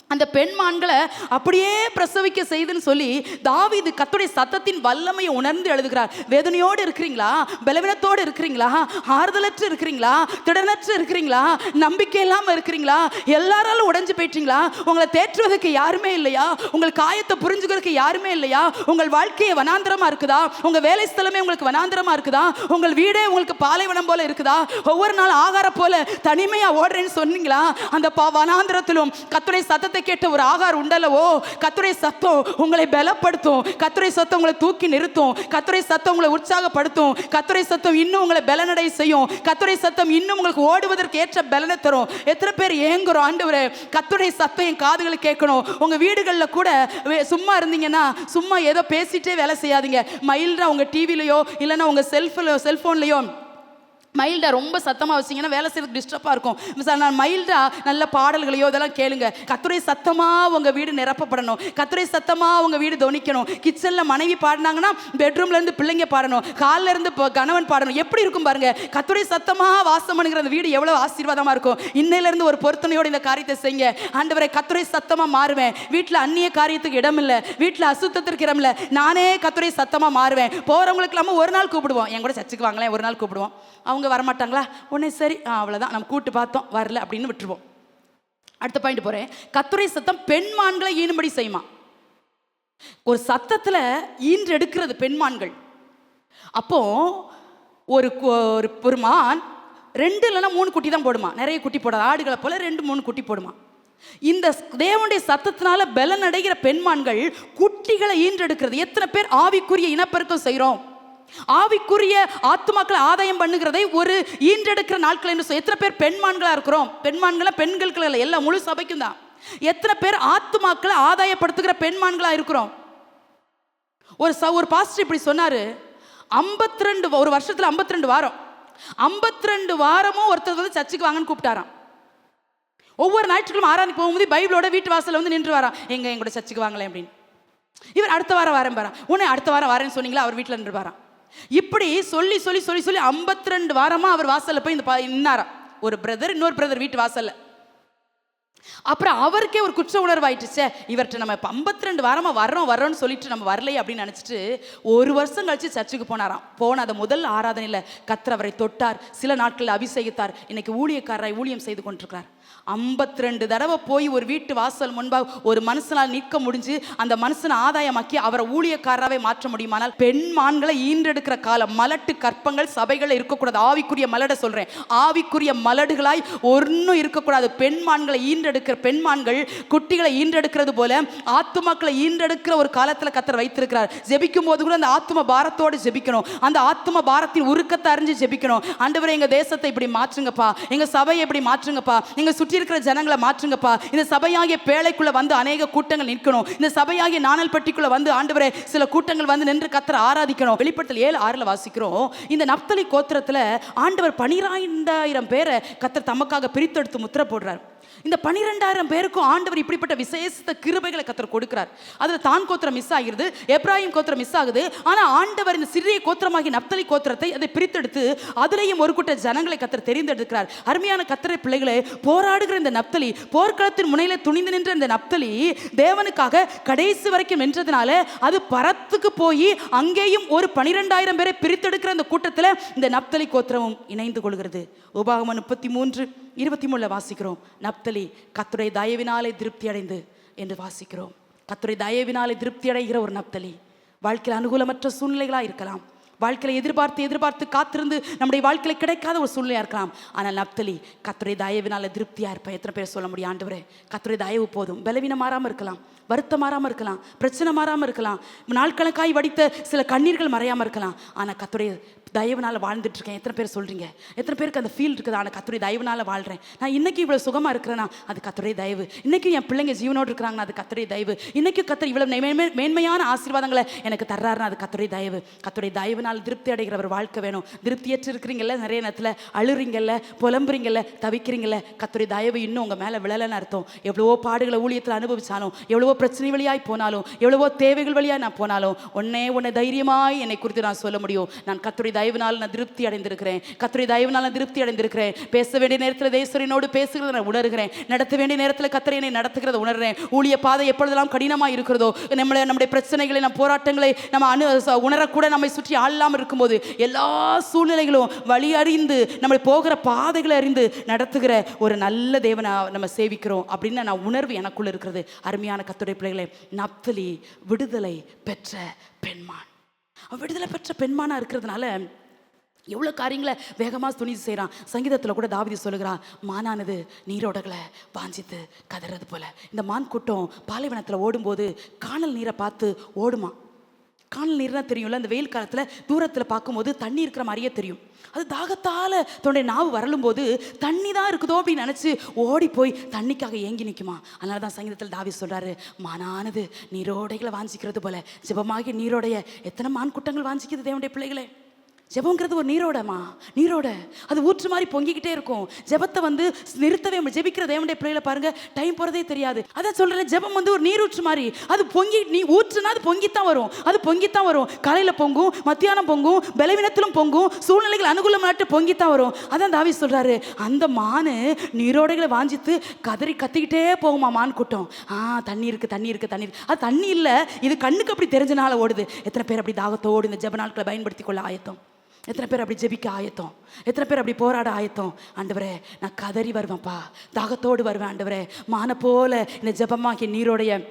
[SPEAKER 1] அந்த பெண்மான்களை அப்படியே பிரசவிக்க செய்துன்னு சொல்லி தாவீது கர்த்தருடைய சத்தத்தின் வல்லமையை உணர்ந்து எழுதுகிறார். வேதனையோடு இருக்கிறீங்களா, பலவீனத்தோடு இருக்கிறீங்களா, ஆறுதலற்று இருக்கிறீங்களா, திடனற்று இருக்கிறீங்களா, நம்பிக்கை இல்லாமல் இருக்கிறீங்களா, எல்லாராலும் உடைஞ்சு போயிட்டீங்களா, உங்களை தேற்றுவதற்கு யாருமே இல்லையா, உங்கள் காயத்தை புரிஞ்சுக்கிறதுக்கு யாருமே இல்லையா, உங்கள் வாழ்க்கையை வனாந்திரமா இருக்குதா, உங்க வேலை ஸ்தலமே உங்களுக்கு வனாந்திரமா இருக்குதா, உங்கள் வீடே உங்களுக்கு பாலைவனம் போல இருக்குதா, ஒவ்வொரு நாள் ஆகார போல தனிமையா ஓடுறேன்னு சொன்னீங்களா, அந்த வனாந்திரத்திலும் கர்த்தருடைய சத்தத்தை கேட்ட ஒரு ஆகார் உண்டல்லவோ. கர்த்தருடைய சத்தம் உங்களை பலப்படுத்தும், கர்த்தருடைய சத்தம் உங்களை தூக்கி நிறுத்தும், கர்த்தருடைய சத்தம் உங்களை உற்சாகப்படுத்தும், கர்த்தருடைய சத்தம் இன்னும் உங்களை பலனடை செய்யும், கர்த்தருடைய சத்தம் இன்னும் உங்களுக்கு ஓடுவதற்கு ஏற்ற பலனை தரும். எத்தனை பேர் ஏங்குறோம், ஆண்டவரே கர்த்தருடைய சத்தம் என் காதுகளுக்கு கேட்கணும். உங்க வீடுகளில் கூட சும்மா இருந்தீங்கன்னா சும்மா ஏதோ பேசிட்டே வேலை செய்யாதீங்க. மைல்டா உங்க டிவிலையோ இல்லைன்னா உங்க செல்போன்லையோ மைல்டா ரொம்ப சத்தமாக வச்சிங்கன்னா வேலை செய்யறதுக்கு டிஸ்டர்பாக இருக்கும். நான் மைல்டா நல்ல பாடல்களையோ இதெல்லாம் கேளுங்க. கர்த்தருடைய சத்தமாக உங்கள் வீடு நிரப்பப்படணும், கர்த்தருடைய சத்தமாக உங்கள் வீடு தொனிக்கணும். கிச்சனில் மனைவி பாடினாங்கன்னா பெட்ரூம்லேருந்து பிள்ளைங்க பாடணும், காலில் இருந்து கணவன் பாடணும். எப்படி இருக்கும் பாருங்க, கர்த்தருடைய சத்தமாக வாசம் பண்ணுகிற அந்த வீடு எவ்வளோ ஆசீர்வாதமாக இருக்கும். இன்னையிலேருந்து ஒரு பொருத்தனையோடு இந்த காரியத்தை செய்யுங்க. ஆண்டவரே கர்த்தருடைய சத்தமாக மாறுவேன், வீட்டில் அந்நிய காரியத்துக்கு இடம் இல்லை, வீட்டில் அசுத்தத்திற்கு இடம் இல்லை, நானே கர்த்தருடைய சத்தமாக மாறுவேன். போகிறவங்களுக்கு இல்லாமல் ஒரு நாள் கூப்பிடுவோம், என் கூட சர்ச்சுக்கு வாங்களேன் ஒரு நாள் கூப்பிடுவோம், அவங்க வரமாட்டாங்களா, உடனே சரி அவ்வளோதான் நம்ம கூட்டு பார்த்தோம் வரல அப்படின்னு விட்டுருவோம். அடுத்த பாயிண்ட் போறேன். கர்த்தருடைய சத்தம் பெண்மான்களை ஈனும்படி செய்யுமா. ஒரு சத்தத்தில் ஈன்று எடுக்கிறது பெண்மான்கள். அப்போ ஒரு மான் 2 இல்லைன்னா 3 குட்டி தான் போடுமா, நிறைய குட்டி போடாது, ஆடுகளை போல 2-3 குட்டி போடுமா. இந்த தேவனுடைய சத்தத்தினால பலன் அடைகிற பெண்மான்கள் குட்டிகளை ஈன்றெடுக்கிறது. எத்தனை பேர் ஆவிக்குரிய இனப்பெருக்கம் செய்கிறோம், ஆவிக்குரிய ஆத்துமாக்களை ஆதாயம் பண்ணுகிறதை ஒரு ஈன்றெடுக்கிற நாட்கள் என்று எத்தனை பேர் பெண்மான்களா இருக்கிறோம். பெண்மான்களை பெண்களுக்கு இல்லை, எல்லா முழு சபைக்கும் தான். எத்தனை பேர் ஆத்துமாக்களை ஆதாயப்படுத்துகிற பெண்மான்களா இருக்கிறோம். ஒரு பாஸ்டர் இப்படி சொன்னாரு, 52 ஒரு வருஷத்துல 52 வாரம் 52 வாரமும் ஒருத்தர் வந்து சர்ச்சுக்கு வாங்கன்னு கூப்பிட்டாராம். ஒவ்வொரு ஞாயிற்றுக்கிழமை ஆராதனைக்கு போகும்போது பைபிளோட வீட்டு வாசல்ல வந்து நின்று வரான், எங்களோட சர்ச்சுக்கு வாங்கல அப்படின்னு. இவர் அடுத்த வாரம் வரேன் பாரு, உன்னை அடுத்த வாரம் வரேன்னு சொன்னீங்களா, அவர் வீட்டில் நின்று வரான். இப்படி சொல்லி சொல்லி சொல்லி சொல்லி 52 வாரமா அவர் வாசல்ல போய் நின்னாராம். ஒரு பிரதர் இன்னொரு பிரதர் வீட்டு வாசல்ல. அப்புறம் அவருக்கே ஒரு குற்ற உணர்வாயிட்டுச்சே, இவர்கிட்ட நம்ம 52 வாரமா வர்றோம்னு சொல்லிட்டு நம்ம வரலையே அப்படின்னு நினைச்சிட்டு 1 வருஷம் கழிச்சு சர்ச்சுக்கு போனாராம். போன அந்த முதல் ஆராதனையில கர்த்தர் அவரை தொட்டார், சில நாட்களில் அபிஷேகித்தார். இன்னைக்கு ஊழியக்காரராய் ஊழியம் செய்து கொண்டிருக்கிறார். 52 தடவை போய் ஒரு வீட்டு வாசல் முன்பாக ஒரு மனுஷனால் நிற்க முடிஞ்சு அந்த மனுஷனை ஆதாயமாக்கி அவரை ஊழியக்காரராகவே மாற்ற முடியுமானால் பெண்மான்களை ஈன்றெடுக்கிற காலம். மலட்டு கற்பங்கள் சபைகளில் இருக்கக்கூடாது. ஆவிக்குரிய மலட சொல்றேன், ஆவிக்குரிய மலடுகளாய் ஒன்றும் இருக்கக்கூடாது. பெண்மான்களை ஈன்றெடுக்கிற பெண்மான்கள் குட்டிகளை ஈன்றெடுக்கிறது போல ஆத்துமாக்களை ஈன்றெடுக்கிற ஒரு காலத்தில் கர்த்தர் வைத்திருக்கிறார். ஜெபிக்கும் போது கூட அந்த ஆத்தும பாரத்தோடு ஜெபிக்கணும், அந்த ஆத்தும பாரத்தின் உருக்கத்தை அறிஞ்சு ஜெபிக்கணும். ஆண்டவரே எங்க தேசத்தை இப்படி மாற்றுங்கப்பா, எங்க சபையை இப்படி மாற்றுங்கப்பா, எங்க சுற்றி இருக்கிற ஜனங்களை மாற்றுங்கப்பா. இந்த சபையாகிய பேழைக்குள்ள வந்து அநேக கூட்டங்கள் நிற்கணும். இந்த சபையாகிய நாணல்பட்டிக்குள்ள வந்து ஆண்டவரே சில கூட்டங்கள் வந்து நின்று கர்த்தரை ஆராதிக்கணும். வெளிப்படுத்தல் 7:6 வாசிக்கிறோம், இந்த நப்தலி கோத்திரத்துல ஆண்டவர் 12,000 பேரை கர்த்தர் தமக்காக பிரித்தெடுத்து முத்திரை போடுறார். இந்த 12,000 பேருக்கும் ஆண்டவர் இப்படிப்பட்ட விசேஷ கிருபைகளை கர்த்தர் கொடுக்கிறார். அதுல தான் கோத்திரம் மிஸ் ஆகிறது, எப்ராஹிம் கோத்திரம் மிஸ் ஆகுது. ஆனா ஆண்டவர் இந்த சிறிய கோத்திரமாகி நப்தலி கோத்திரத்தை அதை பிரித்தெடுத்து அதிலேயும் ஒரு கூட்ட ஜனங்களை கர்த்தர் தெரிந்தெடுக்கிறார். அருமையான கர்த்தரை பிள்ளைகளை, போராடுகிற இந்த நப்தலி, போர்க்களத்தின் முனையில துணிந்து நின்ற இந்த நப்தலி தேவனுக்காக கடைசி வரைக்கும் நின்றதுனால அது பரத்துக்கு போய் அங்கேயும் ஒரு 12,000 பேரை பிரித்தெடுக்கிற அந்த கூட்டத்தில் இந்த நப்தலி கோத்திரமும் இணைந்து கொள்கிறது. உபாகமம் 33 23 வாசிக்கிறோம், நப்தலி கர்த்தருடைய தயவினாலே திருப்தி அடைந்து என்று வாசிக்கிறோம். கர்த்தருடைய தயவினாலே திருப்தி அடைகிற ஒரு நப்தலி. வாழ்க்கையில் அனுகூலமற்ற சூழ்நிலைகளாக இருக்கலாம், வாழ்க்கையை எதிர்பார்த்து காத்திருந்து நம்முடைய வாழ்க்கையில கிடைக்காத ஒரு சூழ்நிலையா இருக்கலாம். ஆனால் நப்தலி கர்த்தருடைய தயவினால திருப்தியா இருப்பேன். எத்தனை பேர் சொல்ல முடியும், ஆண்டவரே கர்த்தருடைய தயவு போதும். பலவீனம் மாறாம இருக்கலாம், வருத்தம் மாறாம இருக்கலாம், பிரச்சனை மாறாம இருக்கலாம், நாட்கணக்காய் வடித்த சில கண்ணீர்கள் மறையாம இருக்கலாம். ஆனால் கர்த்தருடைய தயவுனால வாழ்ந்துட்டு இருக்கேன். எத்தனை பேர் சொல்றீங்க? எத்தனை பேருக்கு அந்த ஃபீல் இருக்குது? ஆனால் கர்த்தருடைய தயவுனால வாழ்றேன். நான் இன்னைக்கு இவ்வளவு சுகமா இருக்கிறேன்னா அது கர்த்தருடைய தயவு. இன்னைக்கு என் பிள்ளைங்க ஜீவனோடு இருக்கிறாங்கன்னா அது கர்த்தருடைய தயவு. இன்னைக்கு கர்த்தர் இவ்வளவு மேன்மையான ஆசீர்வாதங்களை எனக்கு தர்றாருன்னா அது கர்த்தருடைய தயவு. கர்த்தருடைய தயவுனால திருப்தி அடைகிற ஒரு வாழ்க்கை வேணும். திருப்தியற்று இருக்கிறீங்கல்ல, நிறைய நேரத்தில் அழுறீங்கல்ல, புலம்புறீங்கல்ல, தவிக்கிறீங்கல்ல, கர்த்தருடைய தயவு இன்னும் உங்க மேல விழலன்னு அர்த்தம். எவ்வளவோ பாடுகளை ஊழியத்தில் அனுபவிச்சாலும், எவ்வளவோ பிரச்சனை வழியாய் போனாலும், எவ்வளவோ தேவைகள் வழியாய் நான் போனாலும், உன்னை தைரியமாய் என்னை குறித்து நான் சொல்ல முடியும், நான் கர்த்தருடைய தயவுனால் நான் திருப்தி அடைந்திருக்கிறேன். கர்த்தருடைய தயவுனால் நான் திருப்தி அடைந்திருக்கிறேன். பேச வேண்டிய நேரத்தில் தேசரனோடு பேசுகிறத நான் உணர்கிறேன். நடத்த வேண்டிய நேரத்தில் கர்த்தர் என்னை நடத்துகிறத உணர்றேன். ஊழிய பாதை எப்பொழுதெல்லாம் கடினமாக இருக்கிறதோ, நம்முடைய பிரச்சனைகளை, நம்ம போராட்டங்களை நம்ம உணரக்கூட நம்மை சுற்றி ஆளாமல் இருக்கும்போது, எல்லா சூழ்நிலைகளும் வழி அறிந்து நம்மளை போகிற பாதைகளை அறிந்து நடத்துகிற ஒரு நல்ல தேவனை நம்ம சேவிக்கிறோம் அப்படின்னு நான் உணர்வு எனக்குள்ள இருக்கிறது. அருமையான கர்த்தருடைய பிள்ளைகளே, நப்தலி விடுதலை பெற்ற பெண்மான். விடுதலை பெற்ற பெண்மானா இருக்கிறதுனால எவ்வளோ காரியங்களை வேகமாக துணிந்து செய்கிறான். சங்கீதத்தில் கூட தாவீது சொல்லுகிறான், மானானது நீரோடைகளை வாஞ்சித்து கதறது போல. இந்த மான் கூட்டம் பாலைவனத்தில் ஓடும்போது காணல் நீரை பார்த்து ஓடுமா. காணல் நீர்னா தெரியும்ல, அந்த வெயில் காலத்தில் தூரத்தில் பார்க்கும்போது தண்ணி இருக்கிற மாதிரியே தெரியும். அது தாகத்தால் தன்னுடைய நாவு வரலும் போது தண்ணி தான் இருக்குதோ அப்படின்னு நினச்சி ஓடி போய் தண்ணிக்காக ஏங்கி நிற்குமா. அதனால தான் சங்கீதத்தில் தாவீது சொல்கிறாரு, மானானது நீரோடைகளை வாஞ்சிக்கிறது போல. ஜெபமாகி நீரோடைய எத்தனை மான் கூட்டங்கள் வாஞ்சிக்குது தேவனுடைய பிள்ளைகளே. ஜெபங்கிறது ஒரு நீரோடை, அது ஊற்று மாதிரி பொங்கிக்கிட்டே இருக்கும். ஜெபத்தை நிறுத்தவே ஜெபிக்கிற தேவனுடைய பிள்ளைகளை பாருங்க, டைம் போகிறதே தெரியாது. அதான் சொல்கிறேன், ஜெபம் ஒரு நீரூற்று மாதிரி. அது நீ ஊற்றுனா அது பொங்கித்தான் வரும். காலையில் பொங்கும், மத்தியானம் பொங்கும், பலவீனத்திலும் பொங்கும், சூழ்நிலைகள் அனுகூலமாட்டு பொங்கித்தான் வரும். அதான் தாவீது சொல்கிறாரு, அந்த மானு நீரோடைகளை வாஞ்சித்து கத்திக்கிட்டே போகுமா மான் கூட்டம். தண்ணி இருக்கு. அது தண்ணி இல்லை, இது கண்ணுக்கு அப்படி தெரிஞ்சனால ஓடுது. எத்தனை பேர் அப்படி தாகத்தோடு இந்த ஜெப நாட்களை பயன்படுத்தி கொள்ள ஆயத்தம்? எத்தனை பேர் அப்படி ஜெபிக்க ஆயத்தம்? எத்தனை பேர் அப்படி போராட ஆயத்தம்? ஆண்டவரே நான் கதறி வருவேன்ப்பா, தாகத்தோடு வருவேன் ஆண்டவரே. மான போல இந்த ஜெபமாக்கி நீரோடைய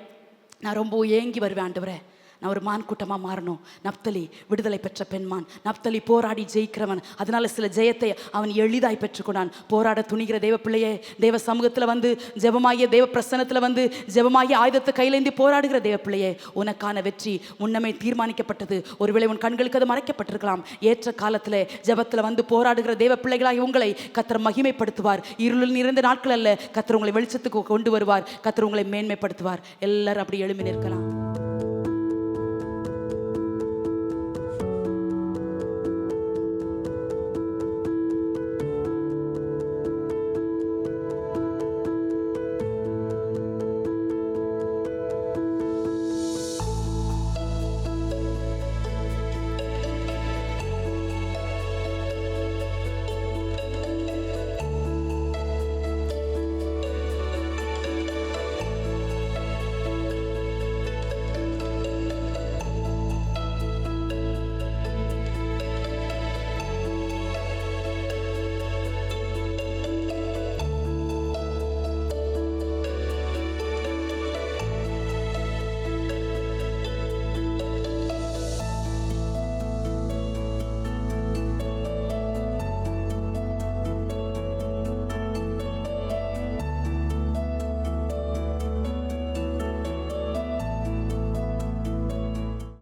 [SPEAKER 1] நான் ரொம்ப ஏங்கி வருவேன் ஆண்டவரே. நான் ஒரு மான் கூட்டமாக மாறணும். நப்தலி விடுதலை பெற்ற பெண்மான். நப்தலி போராடி ஜெயிக்கிறவன். அதனால சில ஜெயத்தை அவன் எளிதாய் பெற்றுக்கொண்டான். போராட துணிகிற தேவ பிள்ளையே, தேவ சமூகத்தில் ஜெபமாகிய தேவ பிரசனத்தில் ஜெபமாகிய ஆயுதத்தை கையிலேந்தி போராடுகிற தேவ பிள்ளையே, உனக்கான வெற்றி முன்னமே தீர்மானிக்கப்பட்டது. ஒருவேளை உன் கண்களுக்கு அது மறைக்கப்பட்டிருக்கலாம். ஏற்ற காலத்தில் ஜெபத்தில் போராடுகிற தேவ பிள்ளைகளாக உங்களை கர்த்தர் மகிமைப்படுத்துவார். இருளில் நிறைந்த நாட்கள் அல்ல, கர்த்தர் உங்களை வெளிச்சத்துக்கு கொண்டு வருவார். கர்த்தர் உங்களை மேன்மைப்படுத்துவார். எல்லாரும் அப்படி எழும்பி நிற்கலாம்.